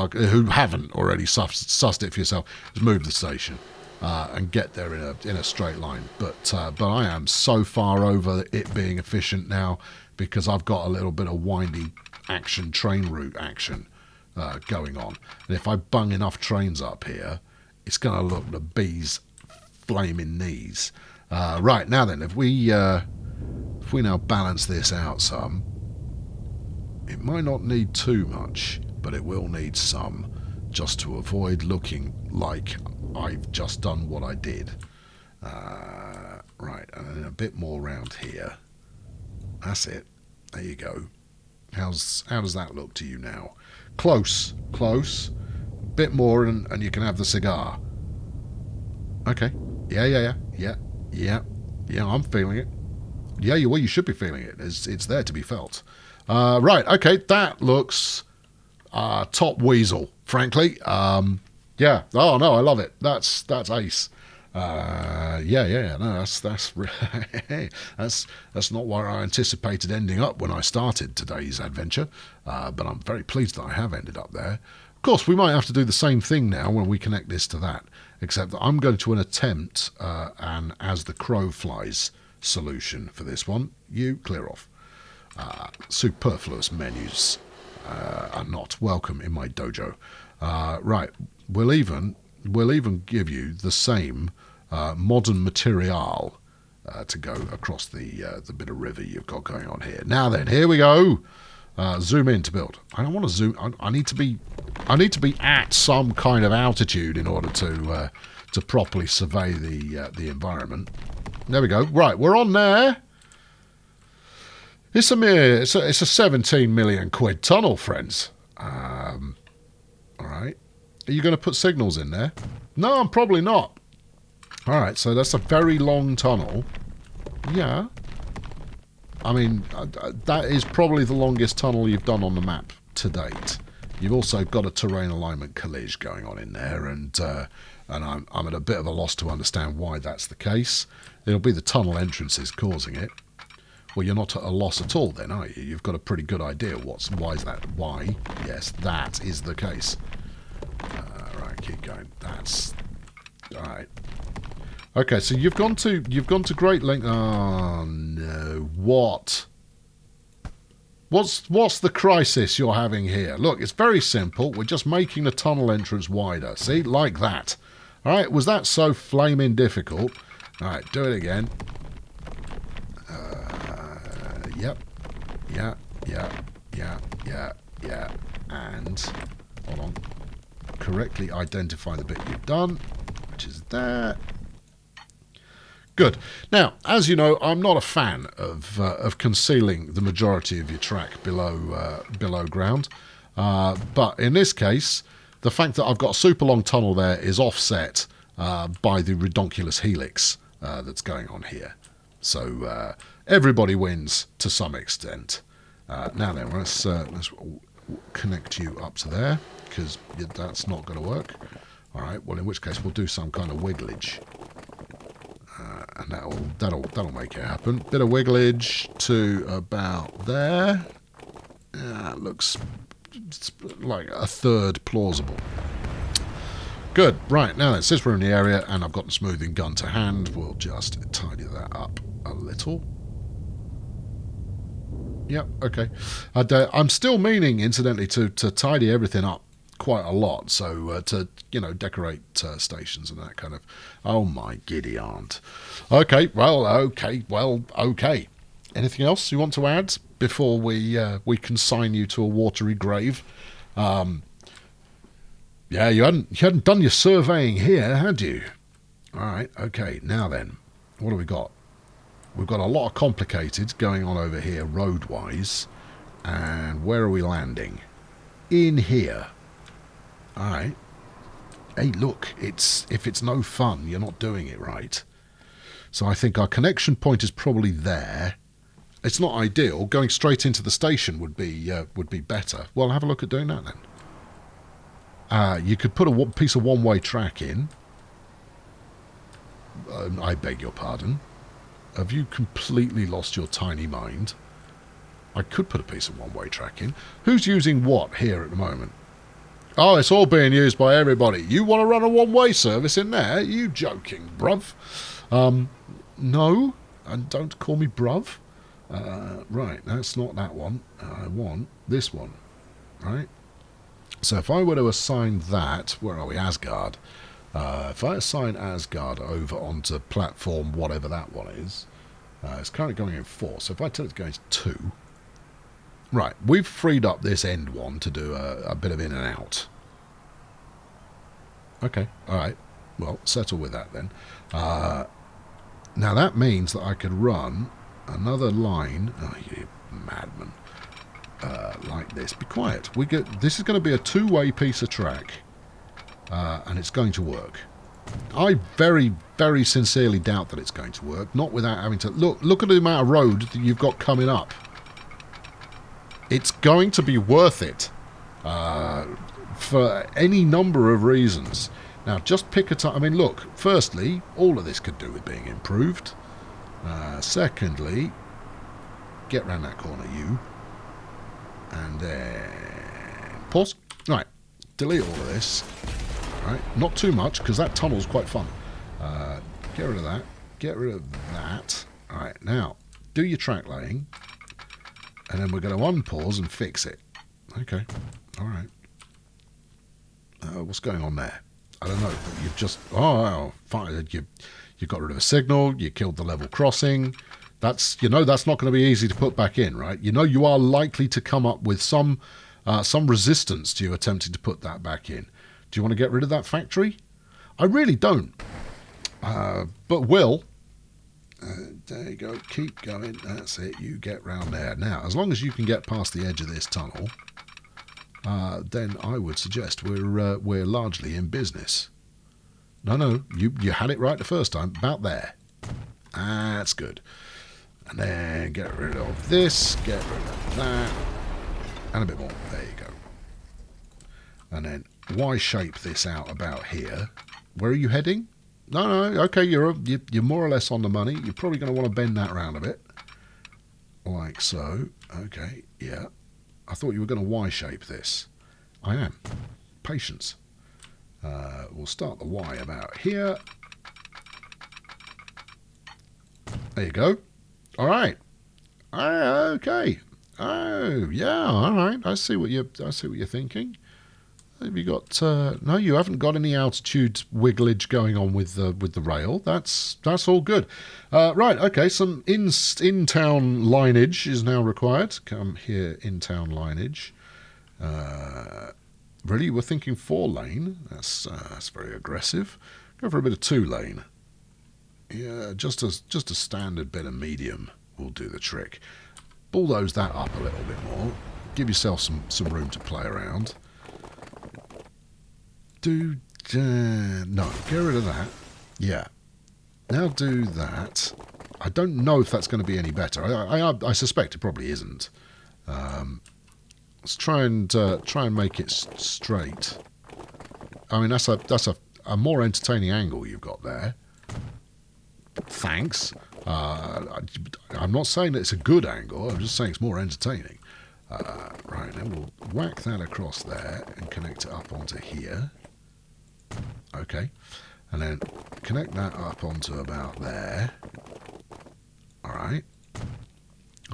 haven't already sussed it for yourself, is move the station and get there in a straight line. But I am so far over it being efficient now, because I've got a little bit of windy action, train route action going on. And if I bung enough trains up here, it's going to look the bee's flaming knees. Right, now then, if we now balance this out some, it might not need too much, but it will need some, just to avoid looking like I've just done what I did. Right, and then a bit more around here. That's it. There you go. How does that look to you now? Close. Bit more, and you can have the cigar. Okay. Yeah. I'm feeling it. Yeah, you should be feeling it. It's there to be felt. Right. Okay. That looks top weasel. Frankly. Yeah. Oh no, I love it. That's ace. Yeah. No, that's not where I anticipated ending up when I started today's adventure. But I'm very pleased that I have ended up there. Of course, we might have to do the same thing now when we connect this to that, except that I'm going to attempt an as the crow flies solution for this one. You clear off. Superfluous menus are not welcome in my dojo. Right, we'll even give you the same modern material to go across the bit of river you've got going on here. Now then, here we go. Zoom in to build. I don't want to zoom. I need to be at some kind of altitude in order to properly survey the environment. There we go. Right, we're on there. It's a 17 million quid tunnel, friends. All right. Are you going to put signals in there? No, I'm probably not. All right, so that's a very long tunnel. Yeah. I mean, that is probably the longest tunnel you've done on the map to date. You've also got a terrain alignment collage going on in there, and I'm at a bit of a loss to understand why that's the case. It'll be the tunnel entrances causing it. Well, you're not at a loss at all then, are you? You've got a pretty good idea why is that? Why? Yes, that is the case. Right, keep going. That's all right. Okay, so you've gone to great length. Oh no! What? What's the crisis you're having here? Look, it's very simple. We're just making the tunnel entrance wider. See? Like that. All right, was that so flaming difficult? All right, do it again. Yep. Yeah. And, hold on. Correctly identify the bit you've done, which is there. Good. Now, as you know, I'm not a fan of concealing the majority of your track below ground. But in this case, the fact that I've got a super long tunnel there is offset by the redonkulous helix that's going on here. So everybody wins to some extent. Now then, let's connect you up to there, because that's not going to work. All right. Well, in which case we'll do some kind of wigglage. And that'll make it happen. Bit of wigglage to about there. Looks like a third plausible. Good. Right, now then, since we're in the area and I've got the smoothing gun to hand, we'll just tidy that up a little. Yep, okay. I'm still meaning, incidentally, to tidy everything up quite a lot, so to decorate stations and that kind of. Oh my giddy aunt. Okay. Anything else you want to add before we consign you to a watery grave? Yeah, you hadn't done your surveying here, had you? All right. Okay. Now then, what do we got? We've got a lot of complicated going on over here road-wise, and where are we landing? In here. All right. Hey, look, if it's no fun, you're not doing it right. So I think our connection point is probably there. It's not ideal. Going straight into the station would be better. Well, have a look at doing that then. You could put a piece of one-way track in. I beg your pardon. Have you completely lost your tiny mind? I could put a piece of one-way track in. Who's using what here at the moment? Oh, it's all being used by everybody. You want to run a one-way service in there? Are you joking, bruv? No, and don't call me bruv. Right, that's not that one. I want this one, right? So if I were to assign that, where are we, Asgard? If I assign Asgard over onto platform whatever that one is, it's currently going in 4, so if I tell it to go into 2, right, we've freed up this end one to do a bit of in and out. Okay, alright, well, settle with that then. Now that means that I could run another line, oh you madman, like this. Be quiet. This is going to be a two-way piece of track. And it's going to work. I very, very sincerely doubt that it's going to work. Not without having to... Look at the amount of road that you've got coming up. It's going to be worth it. For any number of reasons. Now, just pick a time... I mean, look. Firstly, all of this could do with being improved. Secondly, get round that corner, you. And then... Pause. Right. Delete all of this. Right, not too much, because that tunnel's quite fun. Get rid of that. Get rid of that. Alright, now, do your track laying. And then we're going to unpause and fix it. Okay, alright. What's going on there? I don't know. You've just... Oh, fine. You got rid of a signal. You killed the level crossing. That's not going to be easy to put back in, right? You are likely to come up with some resistance to you attempting to put that back in. Do you want to get rid of that factory? I really don't. But will. There you go. Keep going. That's it. You get round there. Now, as long as you can get past the edge of this tunnel, then I would suggest we're largely in business. No. You had it right the first time. About there. That's good. And then get rid of this. Get rid of that. And a bit more. There you go. And then why shape this out about here? Where are you heading? No. Okay, you're more or less on the money. You're probably going to want to bend that around a bit, like so. Okay, yeah. I thought you were going to Y shape this. I am. Patience. We'll start the Y about here. There you go. All right. Okay. Oh, yeah, all right. I see what you're thinking. Have you got? No, you haven't got any altitude wigglage going on with the rail. That's all good. Right. Okay. Some in-town lineage is now required. Come here, in-town lineage. Really, we're thinking 4-lane. That's very aggressive. Go for a bit of 2-lane. Yeah, just a standard bit of medium will do the trick. Bulldoze that up a little bit more. Give yourself some room to play around. No, get rid of that. Yeah. Now do that. I don't know if that's going to be any better. I suspect it probably isn't. Let's try and make it straight. I mean, that's a more entertaining angle you've got there. Thanks. I'm not saying that it's a good angle. I'm just saying it's more entertaining. Right, then we'll whack that across there and connect it up onto here. Okay, and then connect that up onto about there. All right.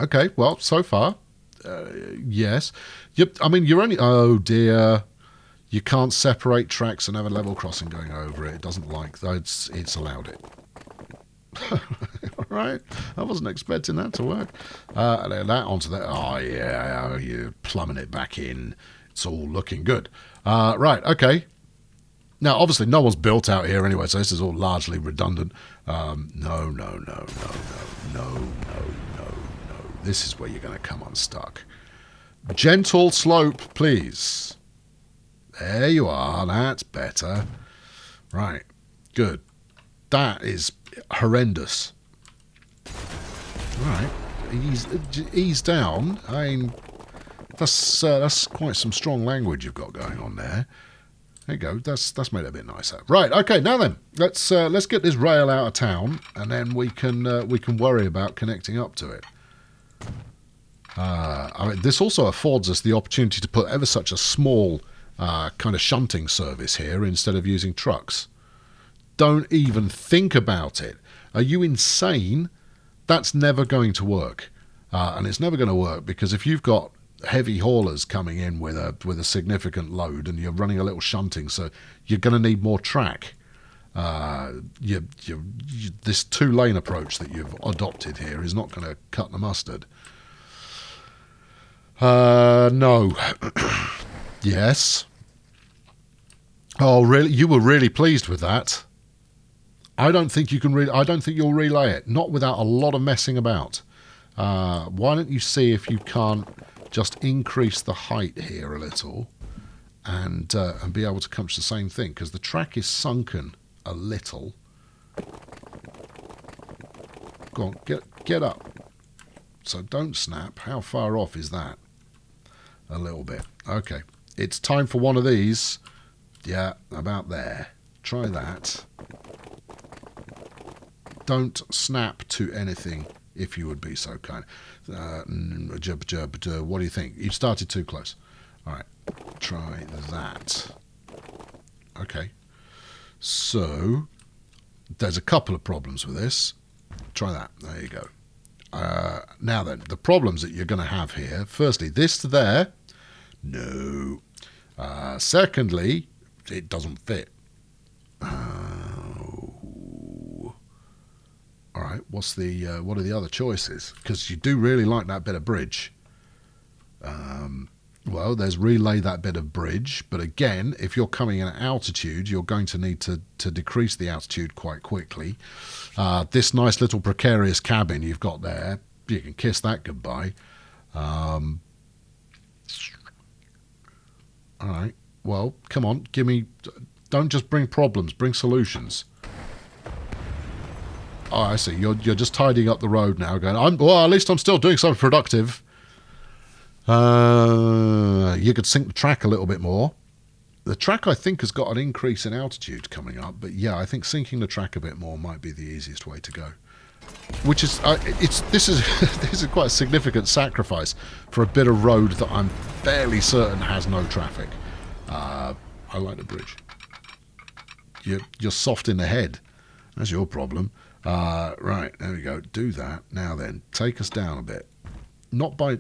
Okay, well, so far, yes. Yep. I mean, you're only. Oh dear, you can't separate tracks and have a level crossing going over it. It doesn't like that. It's allowed it. All right, I wasn't expecting that to work. That onto that. Oh yeah, you're plumbing it back in. It's all looking good. Right. Okay. Now, obviously, no one's built out here anyway, so this is all largely redundant. No. This is where you're going to come unstuck. Gentle slope, please. There you are. That's better. Right. Good. That is horrendous. Right. Ease down. I mean, that's quite some strong language you've got going on there. There you go. That's made it a bit nicer. Right. Okay. Now then, let's get this rail out of town, and then we can worry about connecting up to it. I mean, this also affords us the opportunity to put ever such a small kind of shunting service here instead of using trucks. Don't even think about it. Are you insane? That's never going to work, and it's never going to work because if you've got heavy haulers coming in with a significant load and you're running a little shunting, so you're going to need more track. This 2-lane approach that you've adopted here is not going to cut the mustard. No. Yes. Oh, really? You were really pleased with that? I don't think you can. I don't think you'll relay it. Not without a lot of messing about. Why don't you see if you can't just increase the height here a little, and be able to come to the same thing, because the track is sunken a little. Go on, get up. So don't snap. How far off is that? A little bit. Okay. It's time for one of these. Yeah, about there. Try that. Don't snap to anything, if you would be so kind. What do you think? You've started too close. All right. Try that. Okay. So, there's a couple of problems with this. Try that. There you go. Now then, the problems that you're going to have here. Firstly, this to there. No. Secondly, it doesn't fit. All right. What are the other choices? Because you do really like that bit of bridge. Well, there's relay that bit of bridge, but again, if you're coming in at altitude, you're going to need to decrease the altitude quite quickly. This nice little precarious cabin you've got there, you can kiss that goodbye. All right. Well, come on, give me. Don't just bring problems, bring solutions. Oh, I see. You're just tidying up the road now, going. Well, at least I'm still doing something productive. You could sink the track a little bit more. The track, I think, has got an increase in altitude coming up, but yeah, I think sinking the track a bit more might be the easiest way to go. Which is, this is quite a significant sacrifice for a bit of road that I'm fairly certain has no traffic. I like the bridge. You're soft in the head. That's your problem. Right, there we go. Do that. Now then, take us down a bit. Not by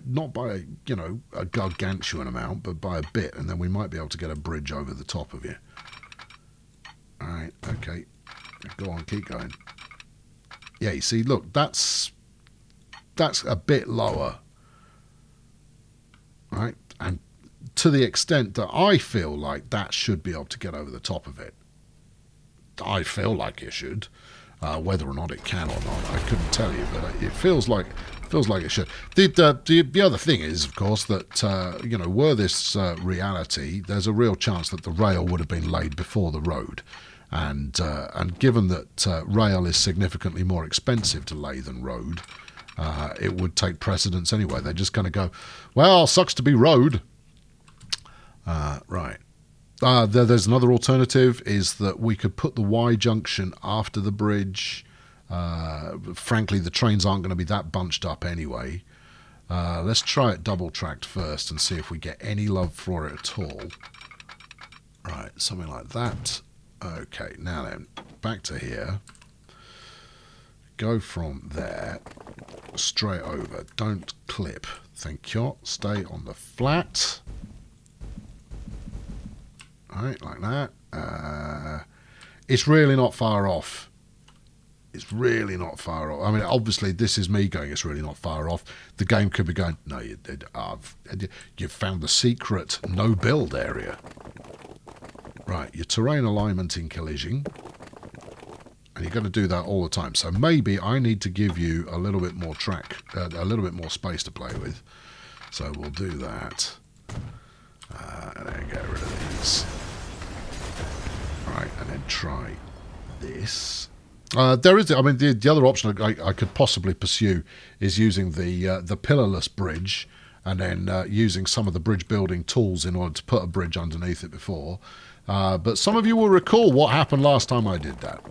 you know, a gargantuan amount, but by a bit, and then we might be able to get a bridge over the top of you. All right, okay, go on, keep going. Yeah, you see, look, that's a bit lower, right? And to the extent that I feel like that should be able to get over the top of it. I feel like it should. Whether or not it can or not, I couldn't tell you, but it feels like it should. The other thing is, of course, that you know, were this reality, there's a real chance that the rail would have been laid before the road, and given that rail is significantly more expensive to lay than road, it would take precedence anyway. They're just going to go, well, sucks to be road. Right. There's another alternative, is that we could put the Y junction after the bridge. Frankly, the trains aren't going to be that bunched up anyway. Let's try it double tracked first and see if we get any love for it at all. Right, something like that. Okay, now then, back to here. Go from there straight over. Don't clip. Thank you. Stay on the flat. Right, like that. It's really not far off. It's really not far off. I mean, obviously, this is me going, it's really not far off. The game could be going, no, you did. You've found the secret no-build area. Right, your terrain alignment in collision. And you're going to do that all the time. So maybe I need to give you a little bit more track, a little bit more space to play with. So we'll do that. And then get rid of these. Right, and then try this. There is, I mean, the other option I could possibly pursue is using the pillarless bridge, and then using some of the bridge building tools in order to put a bridge underneath it before. But some of you will recall what happened last time I did that.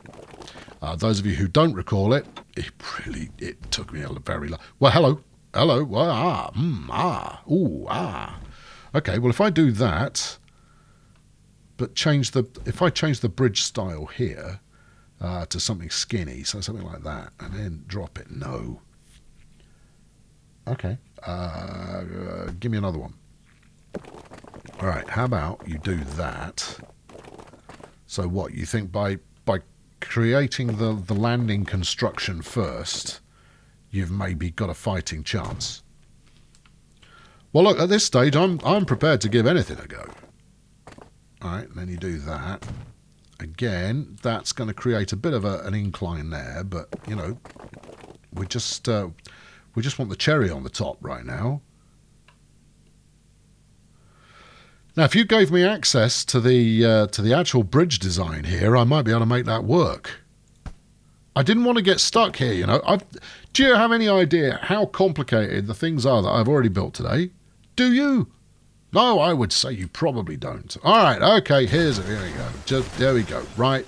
Those of you who don't recall it, it took me a very long. Well, hello. Well, Okay, well, if I do that, but if I change the bridge style here to something skinny, so something like that, and then drop it, no. Okay, give me another one. All right, how about you do that? So what, you think by creating the landing construction first, you've maybe got a fighting chance? Well, look, at this stage, I'm prepared to give anything a go. All right, and then you do that. Again, that's going to create a bit of an incline there, but, you know, we just want the cherry on the top right now. Now, if you gave me access to the actual bridge design here, I might be able to make that work. I didn't want to get stuck here, you know. Do you have any idea how complicated the things are that I've already built today? Do you? No, I would say you probably don't. All right, okay, here we go. There we go. Right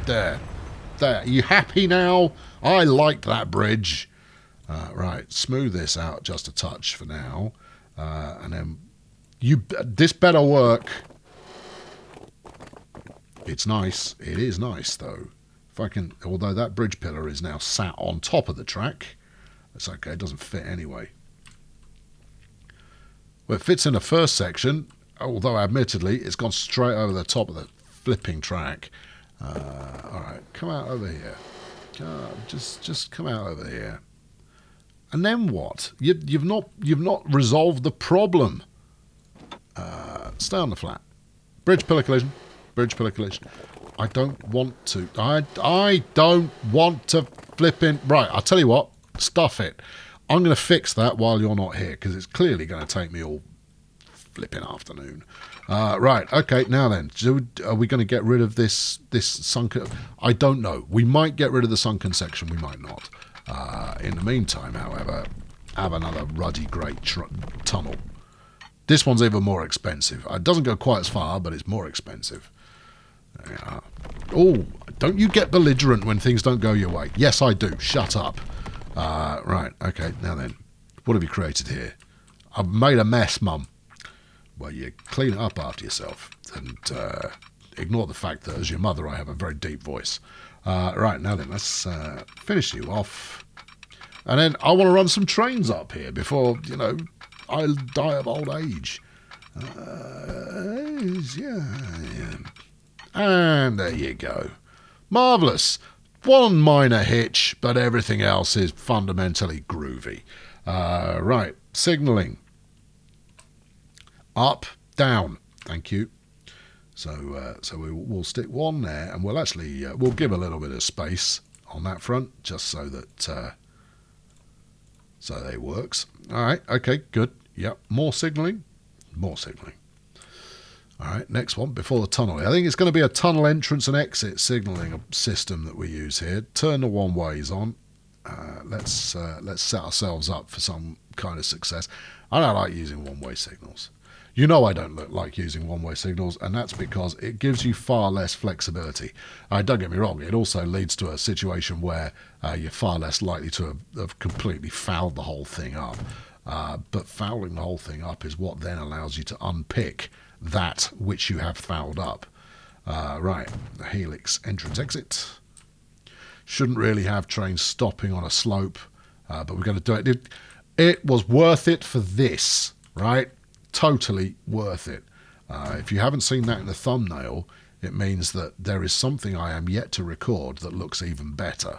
there. There. Are you happy now? I liked that bridge. Right, smooth this out just a touch for now. And then this better work. It's nice. It is nice, though. If I can, although that bridge pillar is now sat on top of the track. That's okay, it doesn't fit anyway. Well, it fits in the first section, although admittedly it's gone straight over the top of the flipping track. All right, come out over here. Just come out over here. And then what? You've not resolved the problem. Stay on the flat. Bridge pillar collision. Bridge pillar collision. I don't want to. I don't want to flip in. Right, I'll tell you what. Stuff it. I'm going to fix that while you're not here, because it's clearly going to take me all flipping afternoon. Right, okay, now then. Are we going to get rid of this sunken... I don't know. We might get rid of the sunken section. We might not. In the meantime, however, have another ruddy great tunnel. This one's even more expensive. It doesn't go quite as far, but it's more expensive. There we are. Oh, don't you get belligerent when things don't go your way? Yes, I do. Shut up. Right, okay, now then. What have you created here? I've made a mess, Mum. Well, you clean it up after yourself. And ignore the fact that as your mother, I have a very deep voice. Right, now then, let's finish you off. And then I want to run some trains up here before, you know, I die of old age. Yeah. And there you go. Marvellous. One minor hitch, but everything else is fundamentally groovy. Right, signalling. Up, down. Thank you. So we'll stick one there, and we'll actually we'll give a little bit of space on that front, just so that so that it works. All right. Okay. Good. Yep. More signalling. More signalling. All right, next one, before the tunnel. I think it's going to be a tunnel entrance and exit signalling system that we use here. Turn the one-ways on. Let's set ourselves up for some kind of success. I don't like using one-way signals. You know I don't like using one-way signals, and that's because it gives you far less flexibility. Don't get me wrong, it also leads to a situation where you're far less likely to have completely fouled the whole thing up. But fouling the whole thing up is what then allows you to unpick that which you have fouled up. Right, the helix entrance exit. Shouldn't really have trains stopping on a slope, but we're going to do it. It was worth it for this, right? Totally worth it. If you haven't seen that in the thumbnail, it means that there is something I am yet to record that looks even better.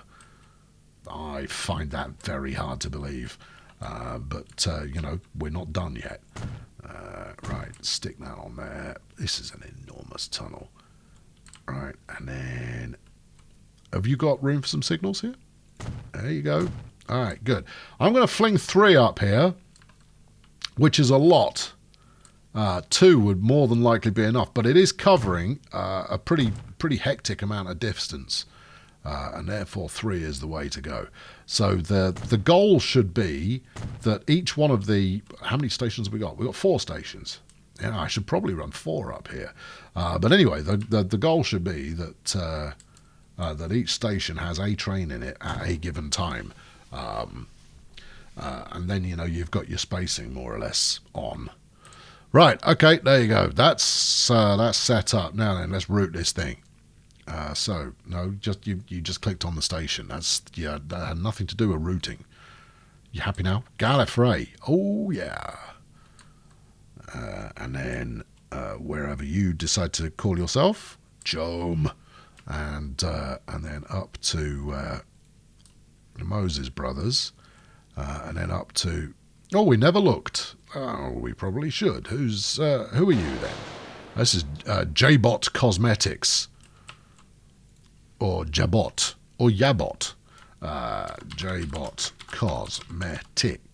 I find that very hard to believe, but you know, we're not done yet. Right, stick that on there. This is an enormous tunnel. Right, and then have you got room for some signals here? There you go. All right, good. I'm going to fling 3 up here, which is a lot. 2 would more than likely be enough, but it is covering a pretty hectic amount of distance, and therefore 3 is the way to go. So the goal should be that each one of the... How many stations have we got? We've got 4 stations. Yeah, I should probably run 4 up here. But anyway, the goal should be that that each station has a train in it at a given time. And then, you know, you've got your spacing more or less on. Right, okay, there you go. That's set up. Now then, let's route this thing. So, no, just you just clicked on the station. That had nothing to do with routing. You happy now? Gallifrey. Oh, yeah. And then wherever you decide to call yourself, Jome. And then up to the Moses Brothers. And then up to... Oh, we never looked. Oh, we probably should. Who are you then? This is Jabot Cosmetics. Or Jabot. Or Yabot. Jabot Cosmetics.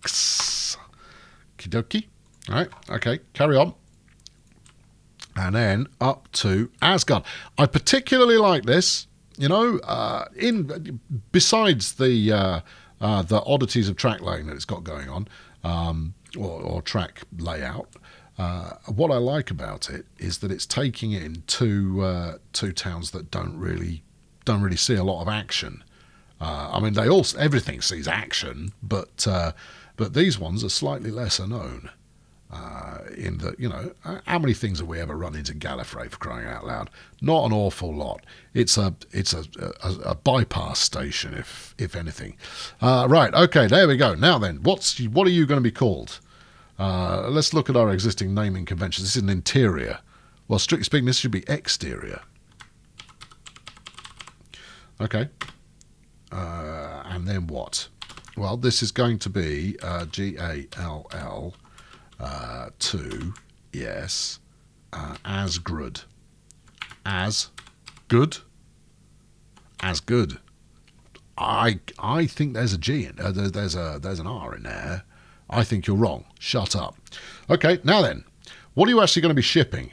Kidoki. All right, okay, carry on. And then up to Asgard. I particularly like this, you know, besides the oddities of track laying that it's got going on, or track layout. What I like about it is that it's taking in two towns that don't really see a lot of action. I mean, everything sees action, but these ones are slightly lesser known. In that, you know, how many things have we ever run into Gallifrey, for crying out loud? Not an awful lot. It's a bypass station, if anything. Right, okay, there we go. Now then, what are you going to be called? Let's look at our existing naming conventions. This is an interior. Well, strictly speaking, this should be exterior. Okay. And then what? Well, this is going to be GALL 2, yes, Asgrud. As good? As good. I think there's a G in there's an R in there. I think you're wrong. Shut up. Okay, now then, what are you actually going to be shipping?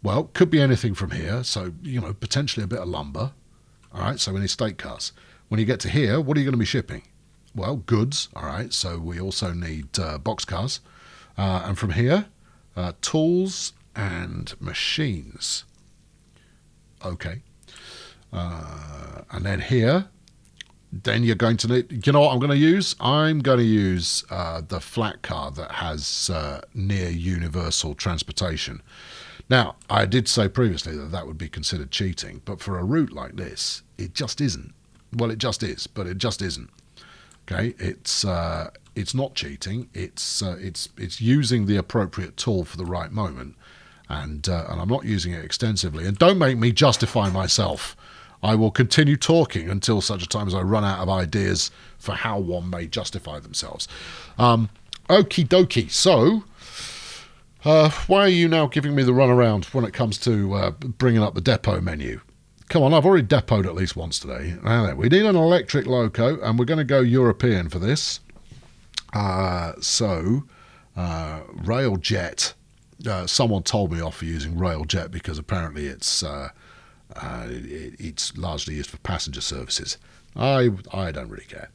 Well, could be anything from here, so, you know, potentially a bit of lumber. All right, so we need stake cars. When you get to here, what are you going to be shipping? Well, goods, all right, so we also need boxcars. And from here, tools and machines. Okay. And then here, then you're going to need... You know what I'm going to use? I'm going to use the flat car that has near universal transportation. Now, I did say previously that would be considered cheating, but for a route like this, it just isn't. Well, it just is, but it just isn't. Okay, it's not cheating. It's using the appropriate tool for the right moment, and I'm not using it extensively. And don't make me justify myself. I will continue talking until such a time as I run out of ideas for how one may justify themselves. Okie dokie. So, why are you now giving me the runaround when it comes to bringing up the depot menu? Come on, I've already depoted at least once today. Now then, we need an electric loco, and we're going to go European for this. Railjet. Someone told me off for using Railjet because apparently it's largely used for passenger services. I don't really care.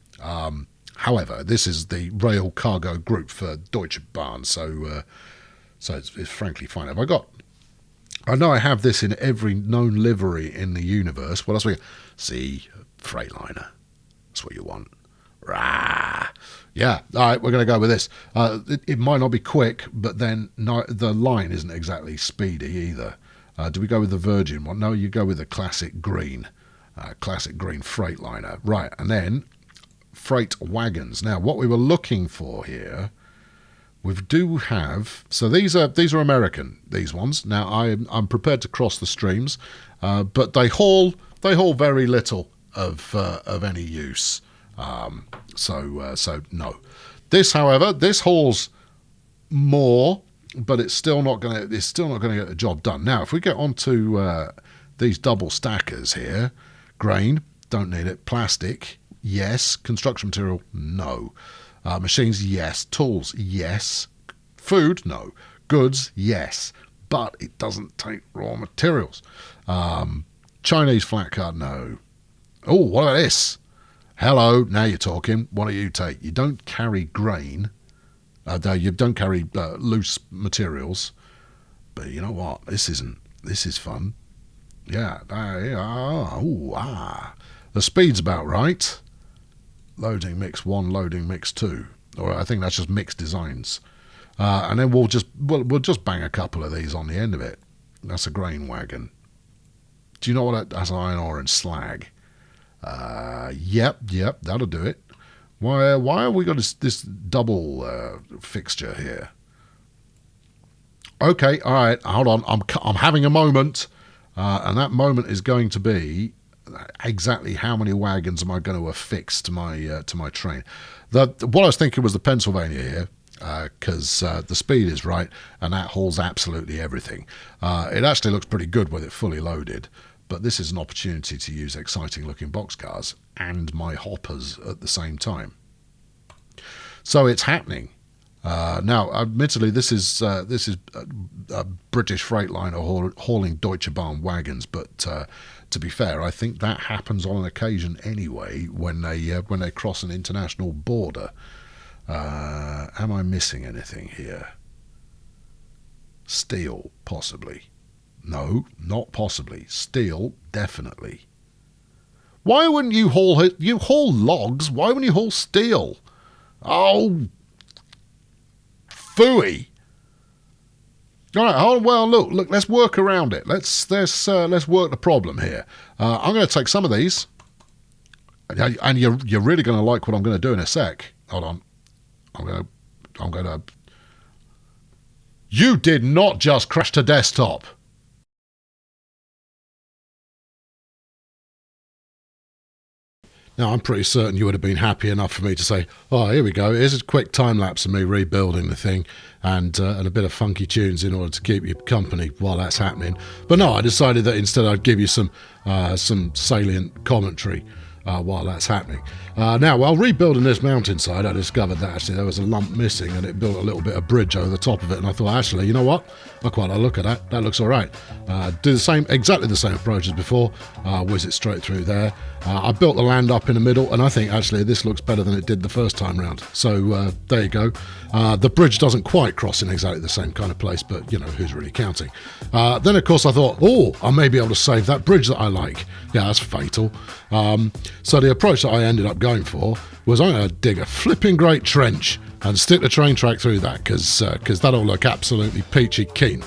However, this is the rail cargo group for Deutsche Bahn, so it's frankly fine. I know I have this in every known livery in the universe. What else we got? See, Freightliner. That's what you want. Rah. Yeah, all right, we're going to go with this. It might not be quick, but then the line isn't exactly speedy either. Do we go with the Virgin one? No, you go with the classic green Freightliner. Right, and then freight wagons. Now, what we were looking for here, we do have. So these are American. These ones. Now, I'm prepared to cross the streams, but they haul very little of any use. So no. This, however, this hauls more, but it's still not going to get the job done. Now, if we get onto these double stackers here, grain, don't need it. Plastic, yes. Construction material, no. Machines, yes. Tools, yes. Food, no. Goods, yes. But it doesn't take raw materials. Chinese flat card, no. Oh, what about this? Hello, now you're talking. What do you take? You don't carry grain. You don't carry loose materials. But you know what? This is fun. Yeah. The speed's about right. Loading mix 1, loading mix 2. Or I think that's just mixed designs. And then we'll just bang a couple of these on the end of it. That's a grain wagon. Do you know what that's iron ore and slag? Yep, that'll do it. Why have we got this double fixture here? Okay, all right, hold on. I'm having a moment, and that moment is going to be exactly how many wagons am I going to affix to my train. What I was thinking was the Pennsylvania here, because the speed is right, and that hauls absolutely everything. It actually looks pretty good with it fully loaded. But this is an opportunity to use exciting-looking boxcars and my hoppers at the same time. So it's happening. Now, admittedly, this is a British Freightliner hauling Deutsche Bahn wagons, but to be fair, I think that happens on an occasion anyway when they cross an international border. Am I missing anything here? Steel, possibly. No, not possibly. Steel, definitely. Why wouldn't you haul it? You haul logs. Why wouldn't you haul steel? Oh, phooey. All right. Oh, well, look. Let's work around it. Let's work the problem here. I'm going to take some of these, and you're really going to like what I'm going to do in a sec. Hold on. I'm going to. You did not just crash to desktop. Now, I'm pretty certain you would have been happy enough for me to say, oh, here we go. Here's a quick time lapse of me rebuilding the thing and a bit of funky tunes in order to keep you company while that's happening. But no, I decided that instead I'd give you some salient commentary while that's happening. Now, while rebuilding this mountainside, I discovered that actually there was a lump missing and it built a little bit of bridge over the top of it. And I thought, actually, you know what? I quite like a look at that. That looks all right. Do exactly the same approach as before. Whiz it straight through there. I built the land up in the middle, and I think actually this looks better than it did the first time round. So there you go. The bridge doesn't quite cross in exactly the same kind of place, but you know, who's really counting? Then of course I thought, oh, I may be able to save that bridge that I like. Yeah, that's fatal. So the approach that I ended up going for was I'm going to dig a flipping great trench and stick the train track through that because that'll look absolutely peachy keen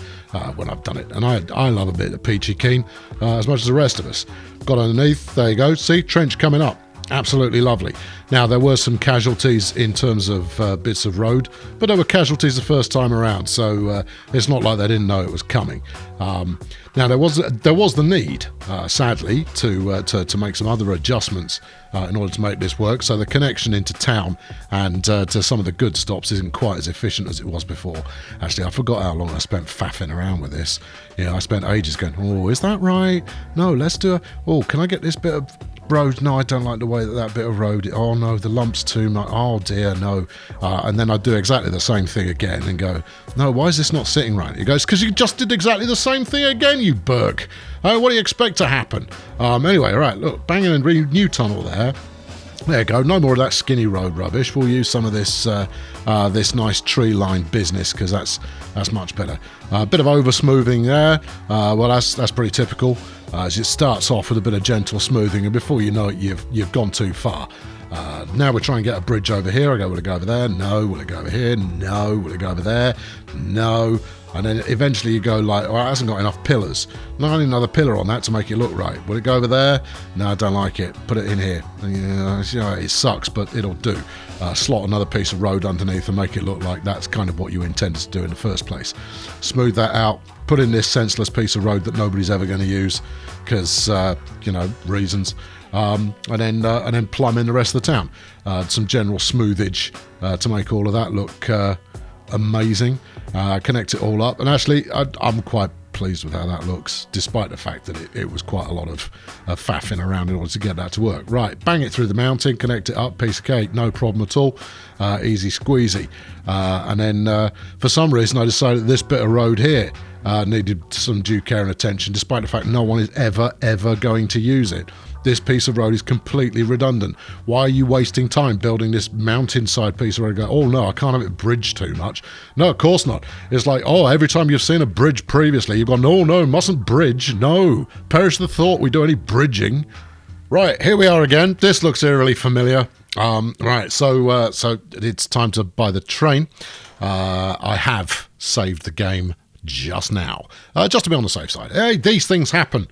when I've done it. And I love a bit of peachy keen as much as the rest of us. Got underneath, there you go, see, trench coming up. Absolutely lovely. Now, there were some casualties in terms of bits of road, but there were casualties the first time around, so it's not like they didn't know it was coming. Now, there was the need, sadly, to make some other adjustments in order to make this work. So the connection into town and to some of the good stops isn't quite as efficient as it was before. Actually, I forgot how long I spent faffing around with this. I spent ages going, oh, is that right? No, let's do it. Oh, can I get this bit of road? No, I don't like the way that bit of road. Oh no, the lump's too much. Oh dear, no. And then I do exactly the same thing again and go, no, why is this not sitting right? He goes, because you just did exactly the same thing again, you Burke. What do you expect to happen? Anyway, right, look, banging and new tunnel there. There you go. No more of that skinny road rubbish. We'll use some of this this nice tree line business because that's much better. A bit of over smoothing there. Well, that's pretty typical. As it starts off with a bit of gentle smoothing, and before you know it, you've gone too far. Now we're trying to get a bridge over here. I go, will it go over there? No. Will it go over here? No. Will it go over there? No. And then eventually you go like, oh, it hasn't got enough pillars. No, I need another pillar on that to make it look right. Will it go over there? No, I don't like it. Put it in here. Yeah, it sucks, but it'll do. Slot another piece of road underneath and make it look like that's kind of what you intended to do in the first place. Smooth that out. Put in this senseless piece of road that nobody's ever going to use because, reasons. And then plumb in the rest of the town. Some general smoothage to make all of that look amazing. Connect it all up, and actually I'm quite pleased with how that looks, despite the fact that it was quite a lot of faffing around in order to get that to work. Right, bang it through the mountain, connect it up, piece of cake, no problem at all. Easy squeezy. And then for some reason I decided this bit of road here needed some due care and attention, despite the fact no one is ever going to use it. This piece of road is completely redundant. Why are you wasting time building this mountainside piece of road? Go, oh no, I can't have it bridged too much. No, of course not. It's like, oh, every time you've seen a bridge previously, you've gone, no, mustn't bridge. No, perish the thought we do any bridging. Right, here we are again. This looks eerily familiar. Right, so it's time to buy the train. I have saved the game just now, just to be on the safe side. Hey, these things happen.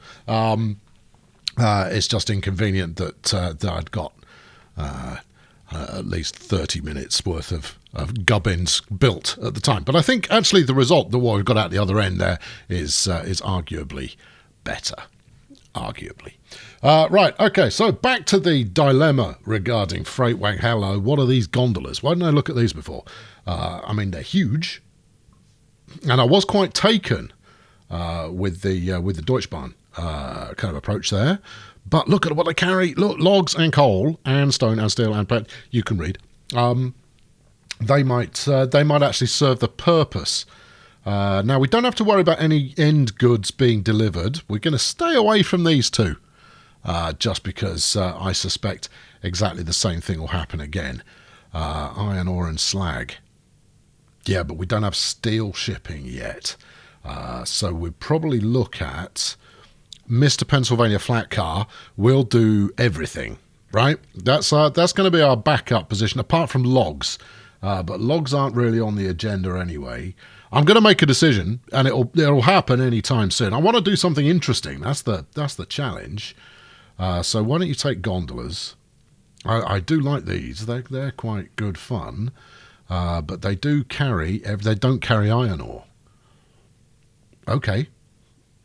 It's just inconvenient that I'd got at least 30 minutes worth of gubbins built at the time. But I think actually the result, what we've got out the other end there, is arguably better. Arguably. Right, okay, so back to the dilemma regarding Freightwagen. Hello, what are these gondolas? Why didn't I look at these before? I mean, they're huge. And I was quite taken with the Deutschbahn kind of approach there, but look at what they carry. Look, logs and coal and stone and steel and pet. You can read. They might actually serve the purpose. Now we don't have to worry about any end goods being delivered. We're going to stay away from these two, just because I suspect exactly the same thing will happen again. Iron ore and slag. Yeah, but we don't have steel shipping yet, so we'd probably look at Mr. Pennsylvania Flat Car will do everything, right? That's going to be our backup position, apart from logs. But logs aren't really on the agenda anyway. I'm going to make a decision, and it'll happen anytime soon. I want to do something interesting. That's the challenge. So why don't you take gondolas? I do like these. They're quite good fun, but they don't carry iron ore. Okay,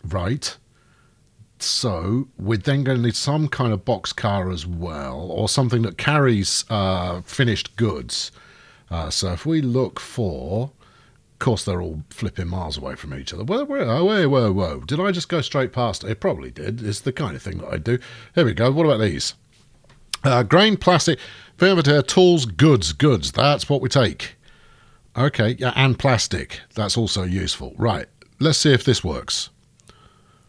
right. So we're then going to need some kind of box car as well, or something that carries finished goods. So if we look for, of course they're all flipping miles away from each other. Whoa. Did I just go straight past it? It probably did. It's the kind of thing that I do. Here we go. What about these? Grain, plastic, tools, goods. That's what we take. Okay, yeah, and plastic. That's also useful. Right, let's see if this works.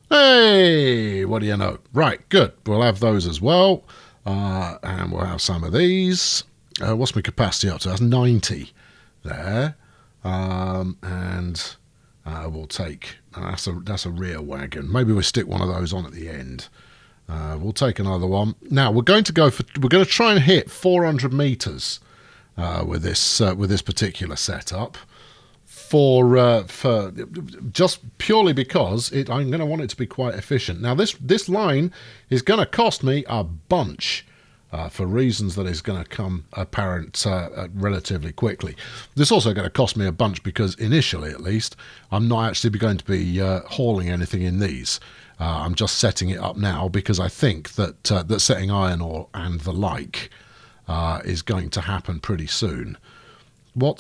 Hey, what do you know? Right, good. We'll have those as well. And we'll have some of these. What's my capacity up to? That's 90 there. And we'll take... That's a rear wagon. Maybe we'll stick one of those on at the end. We'll take another one. Now, we're going to try and hit 400 metres with this particular setup. For just purely because I'm going to want it to be quite efficient. Now this line is going to cost me a bunch. for reasons that is going to come apparent relatively quickly. This is also going to cost me a bunch because initially, at least, I'm not actually going to be hauling anything in these. I'm just setting it up now because I think that that setting iron ore and the like is going to happen pretty soon. What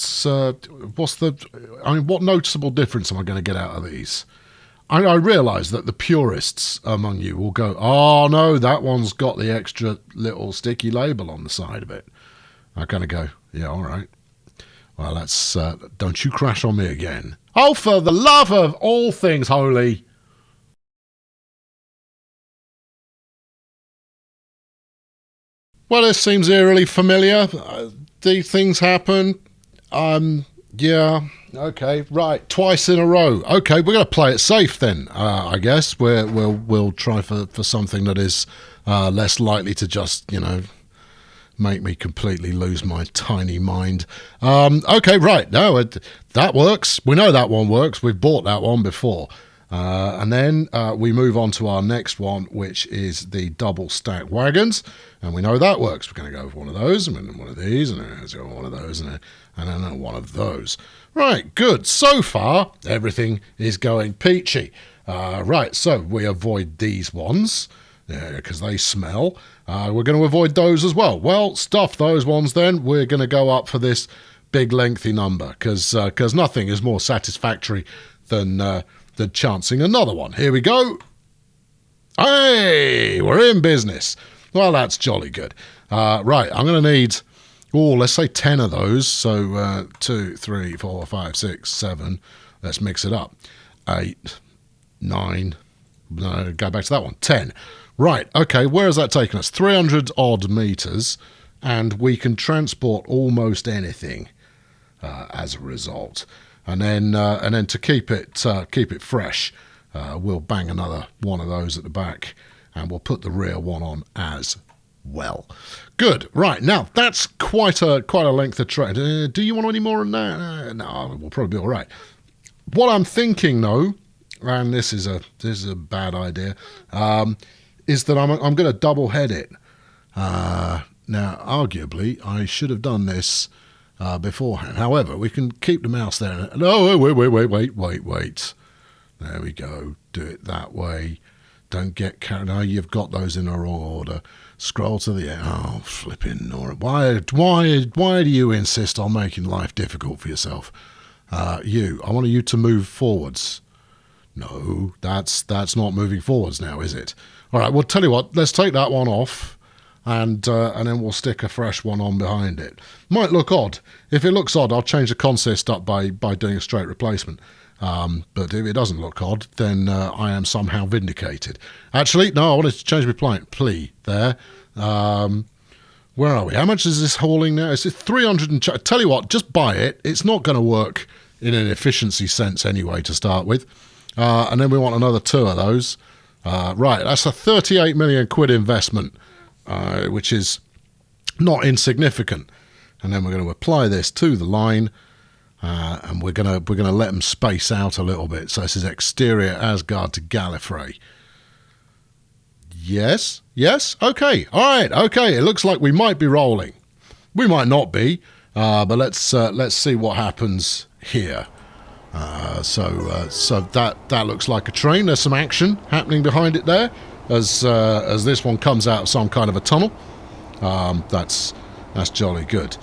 noticeable difference am I going to get out of these? I realise that the purists among you will go, oh no, that one's got the extra little sticky label on the side of it. I kind of go, yeah, all right. Well, that's don't you crash on me again. Oh, for the love of all things holy. Well, this seems eerily familiar. These things happen. Yeah, okay, right. Twice in a row. Okay, we're going to play it safe then, I guess. We'll try for something that is less likely to just, make me completely lose my tiny mind. Okay, right. No, that works. We know that one works. We've bought that one before. And then we move on to our next one, which is the double stack wagons. And we know that works. We're going to go for one of those, and then one of these, and then one of those, and then one of those. Right, good. So far, everything is going peachy. Right, so we avoid these ones, because they smell. We're going to avoid those as well. Well, stuff those ones then. We're going to go up for this big lengthy number, because nothing is more satisfactory than chancing another one. Here we go. Hey, we're in business. Well, that's jolly good. Right, I'm going to need, let's say 10 of those. So 2, 3, 4, 5, 6, 7. Let's mix it up. 8, 9. No, go back to that one. 10. Right, okay, where has that taken us? 300 odd meters, and we can transport almost anything as a result. And then to keep it fresh, we'll bang another one of those at the back, and we'll put the rear one on as well. Good. Right, now that's quite a length of train. Do you want any more than that? No, we'll probably be all right. What I'm thinking though, and this is a bad idea, is that I'm going to double head it. Now, arguably, I should have done this beforehand. However, we can keep the mouse there. No, wait. There we go. Do it that way. Don't get carried. No, you've got those in the wrong order. Scroll to the end. Oh, flipping Nora. Why do you insist on making life difficult for yourself? I want you to move forwards. No, that's not moving forwards now, is it? All right, well, tell you what, let's take that one off, and then we'll stick a fresh one on behind it. Might look odd. If it looks odd, I'll change the consist up by doing a straight replacement. But if it doesn't look odd, then I am somehow vindicated. Actually, no, I wanted to change my plea there. Where are we? How much is this hauling now? It's 300 and... Tell you what, just buy it. It's not going to work in an efficiency sense anyway to start with. And then we want another 2 of those. Right, that's a 38 million quid investment, which is not insignificant. And then we're going to apply this to the line, and we're going to let them space out a little bit. So this is exterior Asgard to Gallifrey. Yes, okay, all right, okay. It looks like we might be rolling. We might not be, but let's see what happens here. So that looks like a train. There's some action happening behind it there, as this one comes out of some kind of a tunnel. That's jolly good.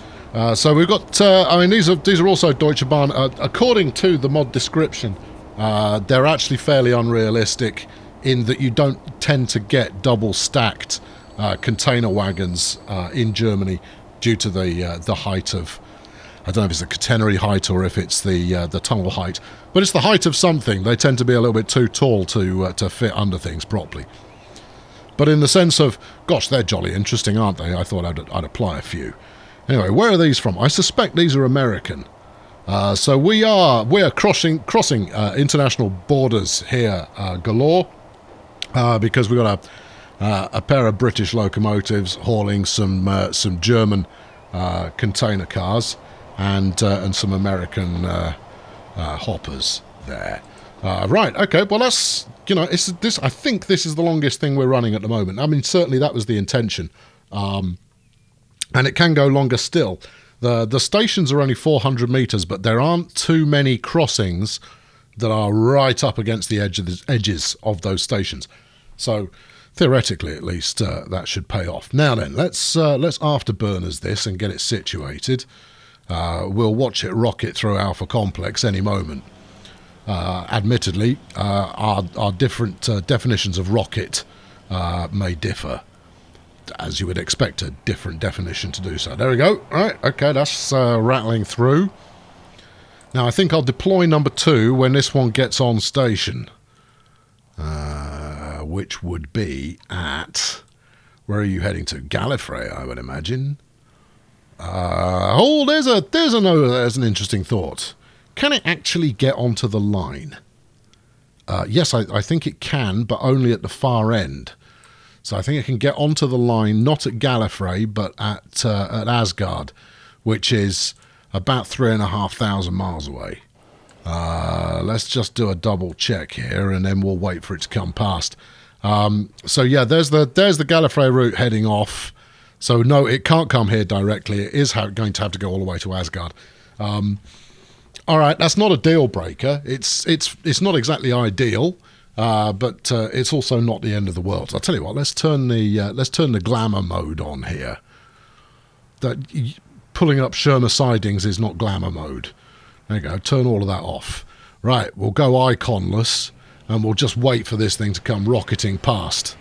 So we've got. These are also Deutsche Bahn. According to the mod description, they're actually fairly unrealistic in that you don't tend to get double stacked container wagons in Germany due to the height of. I don't know if it's the catenary height or if it's the tunnel height, but it's the height of something. They tend to be a little bit too tall to fit under things properly. But in the sense of, gosh, they're jolly interesting, aren't they? I thought I'd apply a few. Anyway, where are these from? I suspect these are American. So we are crossing international borders here galore, because we've got a pair of British locomotives hauling some German container cars. And some American hoppers there. Right, okay, well that's, I think this is the longest thing we're running at the moment. I mean, certainly that was the intention. And it can go longer still. The stations are only 400 metres, but there aren't too many crossings that are right up against the edges of those stations. So theoretically, at least, that should pay off. Now then, let's afterburners this and get it situated. We'll watch it rocket through Alpha Complex any moment. Admittedly, our different definitions of rocket may differ. As you would expect a different definition to do so. There we go. All right, okay, that's rattling through. Now, I think I'll deploy number 2 when this one gets on station. Which would be at... Where are you heading to? Gallifrey, I would imagine. There's an interesting thought. Can it actually get onto the line? Yes, I think it can, but only at the far end. So I think it can get onto the line, not at Gallifrey, but at Asgard, which is about 3,500 miles away. Let's just do a double check here, and then we'll wait for it to come past. So yeah, there's the Gallifrey route heading off. So no, it can't come here directly. It is going to have to go all the way to Asgard. All right, that's not a deal breaker. It's not exactly ideal. But it's also not the end of the world. I'll tell you what. Let's turn the glamour mode on here. Pulling up Sherma sidings is not glamour mode. There you go. Turn all of that off. Right. We'll go iconless, and we'll just wait for this thing to come rocketing past,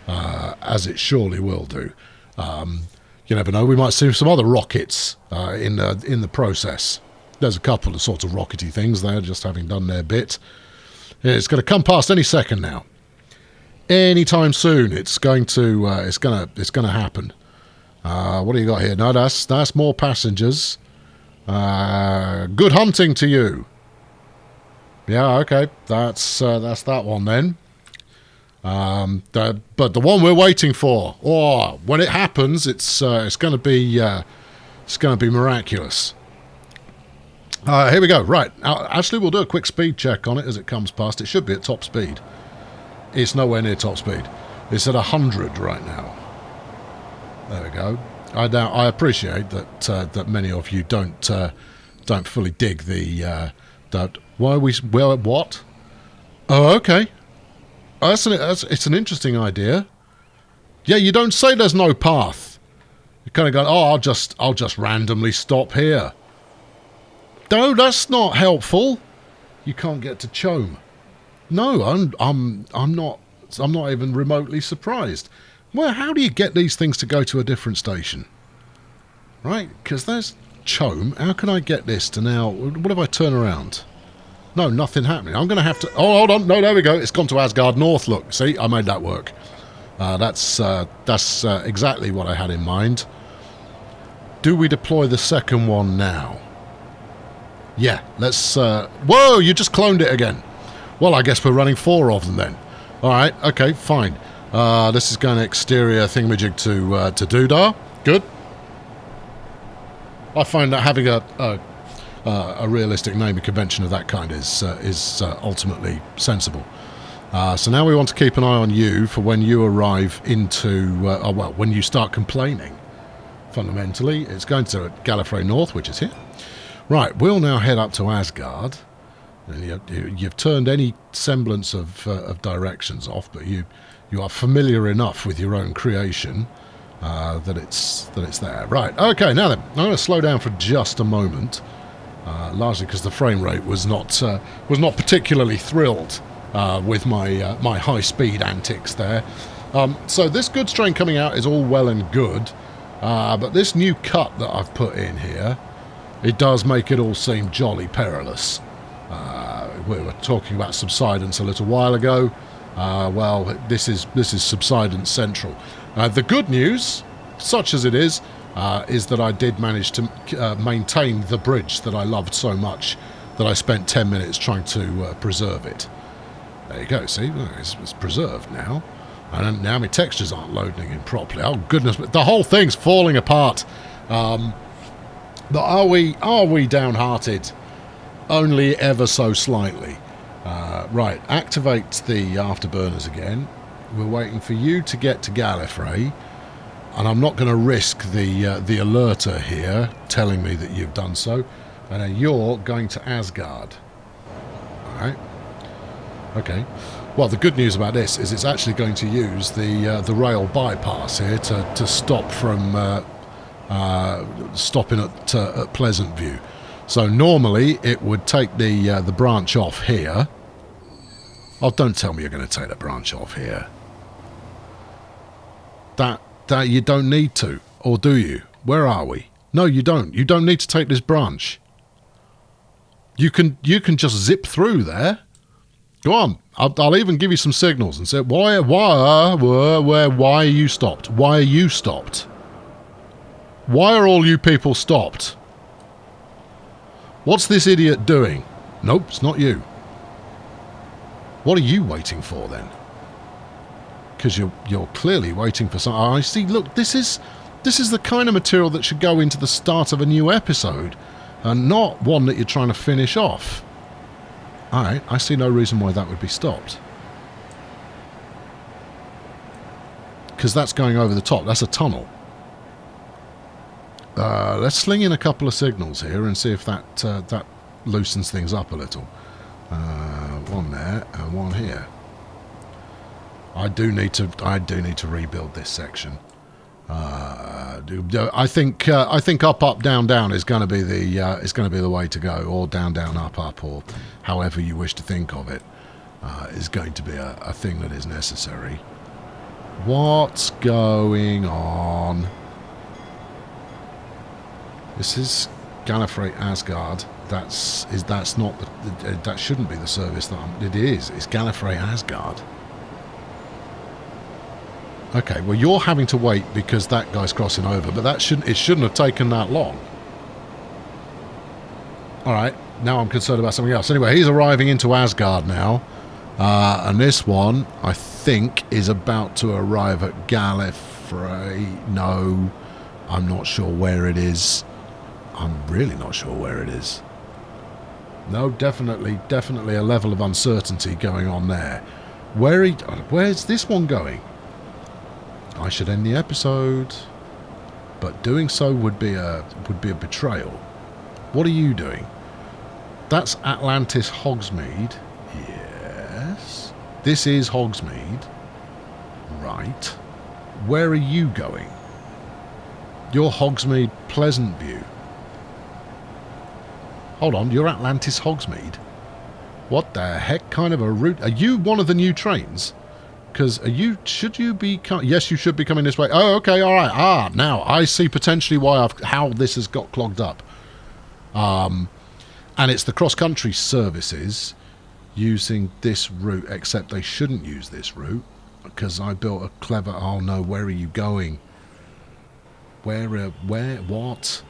as it surely will do. You never know. We might see some other rockets in the process. There's a couple of sorts of rockety things there, just having done their bit. It's going to come past any second now. Anytime soon, it's going to happen. What do you got here? No, that's more passengers. Good hunting to you. Yeah, okay, that's that one then. But the one we're waiting for. Oh, when it happens, it's going to be miraculous. Here we go. Right. Actually, we'll do a quick speed check on it as it comes past. It should be at top speed. It's nowhere near top speed. It's at 100 right now. There we go. I appreciate that many of you don't fully dig the what? Oh, okay. It's an interesting idea. Yeah, you don't say there's no path. You kind of go, oh, I'll just randomly stop here. No, that's not helpful. You can't get to Chome. No, I'm not even remotely surprised. Well, how do you get these things to go to a different station? Right, because there's Chome. How can I get this to now? What if I turn around? No, nothing happening. I'm going to have to... Oh, hold on. No, there we go. It's gone to Asgard North. Look, see, I made that work. That's exactly what I had in mind. Do we deploy the second one now? Yeah, let's... Whoa, you just cloned it again. Well, I guess we're running 4 of them then. All right, okay, fine. This is going exterior thingamajig to Doodah. Good. I find that having a realistic naming convention of that kind is ultimately sensible. So now we want to keep an eye on you for when you arrive into... when you start complaining. Fundamentally, it's going to Gallifrey North, which is here. Right, we'll now head up to Asgard. You've turned any semblance of directions off, but you are familiar enough with your own creation that it's there. Right, okay, now then, I'm going to slow down for just a moment, largely because the frame rate was not particularly thrilled with my high-speed antics there. So this goods train coming out is all well and good, but this new cut that I've put in here, it does make it all seem jolly perilous. We were talking about subsidence a little while ago. Well, this is subsidence central. The good news, such as it is that I did manage to maintain the bridge that I loved so much that I spent 10 minutes trying to preserve it. There you go, see? It's preserved now. And now my textures aren't loading in properly. Oh, goodness, the whole thing's falling apart. But are we downhearted? Only ever so slightly. Right, activate the afterburners again. We're waiting for you to get to Gallifrey. And I'm not going to risk the alerter here telling me that you've done so. And then you're going to Asgard. Alright. Okay. Well, the good news about this is it's actually going to use the rail bypass here to stop from stopping at Pleasant View. So normally it would take the branch off here. Oh, don't tell me you're going to take the branch off here. That you don't need to, or do you? Where are we? No, you don't. You don't need to take this branch. You can just zip through there. Go on. I'll even give you some signals and say why are you stopped? Why are you stopped? Why are all you people stopped? What's this idiot doing? Nope, it's not you. What are you waiting for then? Because you're clearly waiting for some. I see. Look, this is the kind of material that should go into the start of a new episode, and not one that you're trying to finish off. All right, I see no reason why that would be stopped. Because that's going over the top. That's a tunnel. Let's sling in a couple of signals here and see if that loosens things up a little. One there and one here. I do need to rebuild this section. I think up down down is going to be the way to go, or down down up, or however you wish to think of it, is going to be a thing that is necessary. What's going on? This is Gallifrey Asgard. That's not that shouldn't be the service that it is. It's Gallifrey Asgard. Okay, well you're having to wait because that guy's crossing over, but it shouldn't have taken that long. All right, now I'm concerned about something else. Anyway, he's arriving into Asgard now, and this one I think is about to arrive at Gallifrey. No, I'm not sure where it is. I'm really not sure where it is. No, definitely a level of uncertainty going on there. Where's this one going? I should end the episode, but doing so would be a betrayal. What are you doing? That's Atlantis Hogsmeade. Yes. This is Hogsmeade. Right. Where are you going? You're Hogsmeade Pleasant View. Hold on, you're Atlantis Hogsmeade. What the heck kind of a route? Are you one of the new trains? Because should you be... Yes, you should be coming this way. Oh, okay, all right. Now, I see potentially how this has got clogged up. And it's the cross-country services using this route, except they shouldn't use this route, because I built a clever... Oh, no, where are you going? What?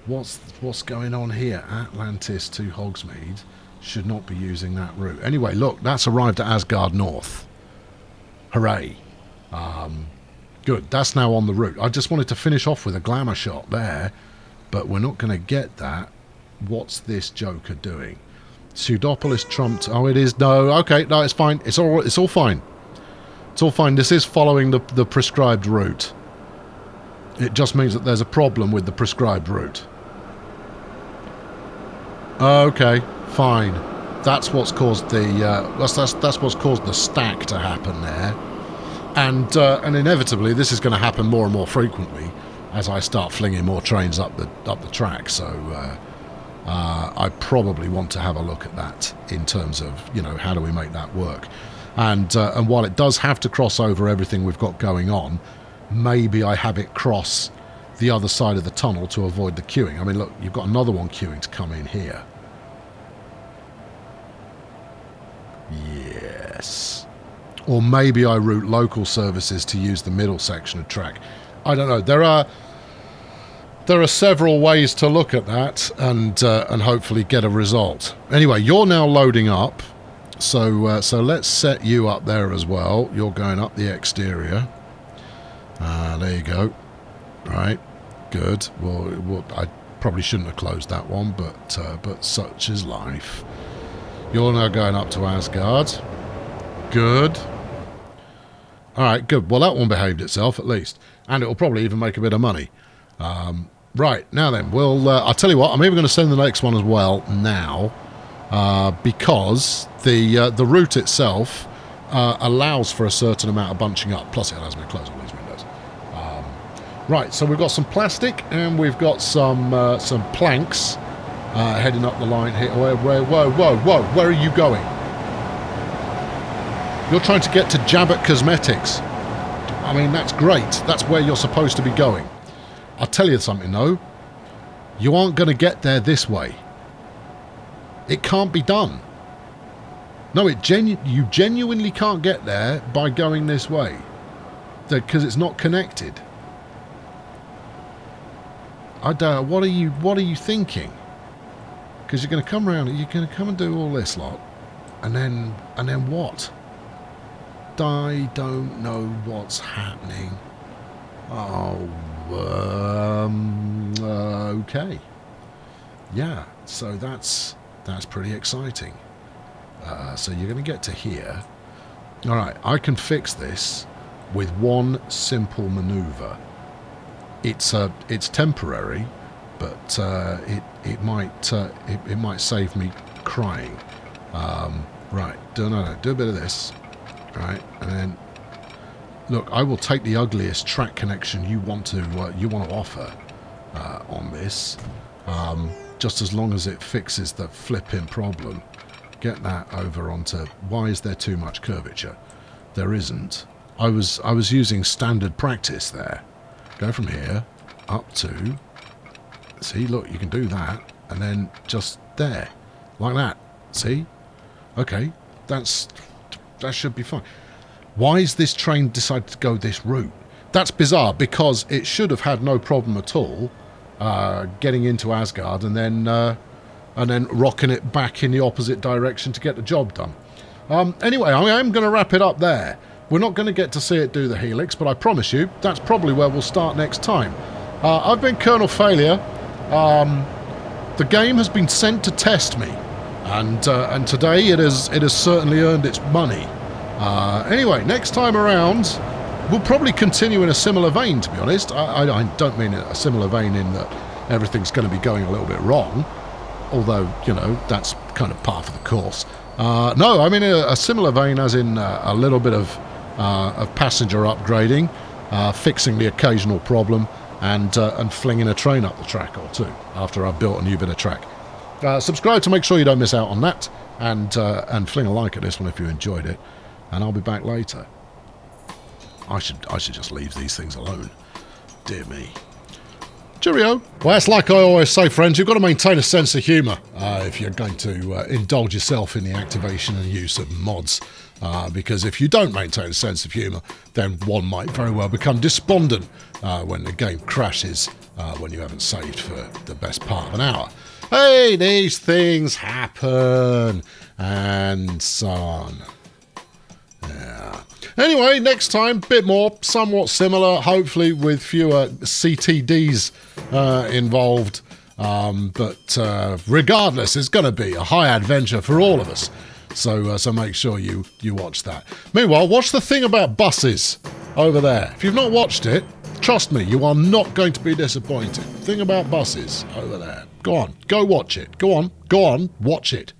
What's going on here? Atlantis to Hogsmeade should not be using that route. Anyway, look, that's arrived at Asgard North. Hooray. Good, that's now on the route. I just wanted to finish off with a glamour shot there, but we're not going to get that. What's this joker doing? Pseudopolis trumped... Oh, it is... No, okay, no, it's fine. It's all fine. It's all fine. This is following the prescribed route. It just means that there's a problem with the prescribed route. Okay, fine. That's what's caused the that's what's caused the stack to happen there, and inevitably this is going to happen more and more frequently as I start flinging more trains up the track. So I probably want to have a look at that in terms of how do we make that work, and while it does have to cross over everything we've got going on, maybe I have it cross the other side of the tunnel to avoid the queuing. I mean, look, you've got another one queuing to come in here. Yes. Or maybe I route local services to use the middle section of track. I don't know. There are several ways to look at that and hopefully get a result. Anyway, you're now loading up. So let's set you up there as well. You're going up the exterior. There you go. Right. Good. Well, I probably shouldn't have closed that one, but such is life. You're now going up to Asgard. Good. Alright, good. Well, that one behaved itself, at least. and it will probably even make a bit of money. Right, now then, I'll tell you what, I'm even going to send the next one as well now, because the route itself allows for a certain amount of bunching up, plus it allows me to close all these windows. Right, so we've got some plastic, and we've got some planks heading up the line here. Whoa, where are you going? You're trying to get to Jabot Cosmetics. I mean, that's great. That's where you're supposed to be going. I'll tell you something, though. You aren't going to get there this way. It can't be done. No, you genuinely can't get there by going this way. Because it's not connected. What are you thinking? Because you're going to come around, you're going to come and do all this lot. And then what? I don't know what's happening. Oh, okay. Yeah, so that's pretty exciting. So you're going to get to here. All right, I can fix this with one simple maneuver. It's temporary, but it might save me crying. Right, do a bit of this. Right, and then look, I will take the ugliest track connection you want to offer on this, just as long as it fixes the flipping problem. Get that over onto. Why is there too much curvature? There isn't. I was using standard practice there. Go from here up to. See, look, you can do that, and then just there, like that. See? Okay, that should be fine. Why is this train decided to go this route? That's bizarre, because it should have had no problem at all getting into Asgard and then rocking it back in the opposite direction to get the job done. Anyway, I am going to wrap it up there. We're not going to get to see it do the helix, but I promise you that's probably where we'll start next time. I've been Colonel Failure. The game has been sent to test me. And today it has certainly earned its money. Anyway, next time around, we'll probably continue in a similar vein, to be honest. I don't mean a similar vein in that everything's going to be going a little bit wrong, although, you know, that's kind of part of the course. No, I mean a similar vein as in a little bit of passenger upgrading, fixing the occasional problem, and flinging a train up the track or two after I've built a new bit of track. Subscribe to make sure you don't miss out on that, and fling a like at this one if you enjoyed it, and I'll be back later. I should just leave these things alone. Dear me. Cheerio. Well, it's like I always say, friends, you've got to maintain a sense of humour if you're going to indulge yourself in the activation and use of mods. Because if you don't maintain a sense of humour, then one might very well become despondent when the game crashes when you haven't saved for the best part of an hour. Hey, these things happen, and so on. Yeah. Anyway, next time, bit more, somewhat similar, hopefully with fewer CTDs involved. But regardless, it's going to be a high adventure for all of us. So make sure you watch that. Meanwhile, watch the thing about buses over there. If you've not watched it, trust me, you are not going to be disappointed. Thing about buses over there. Go on, go watch it. Go on, watch it.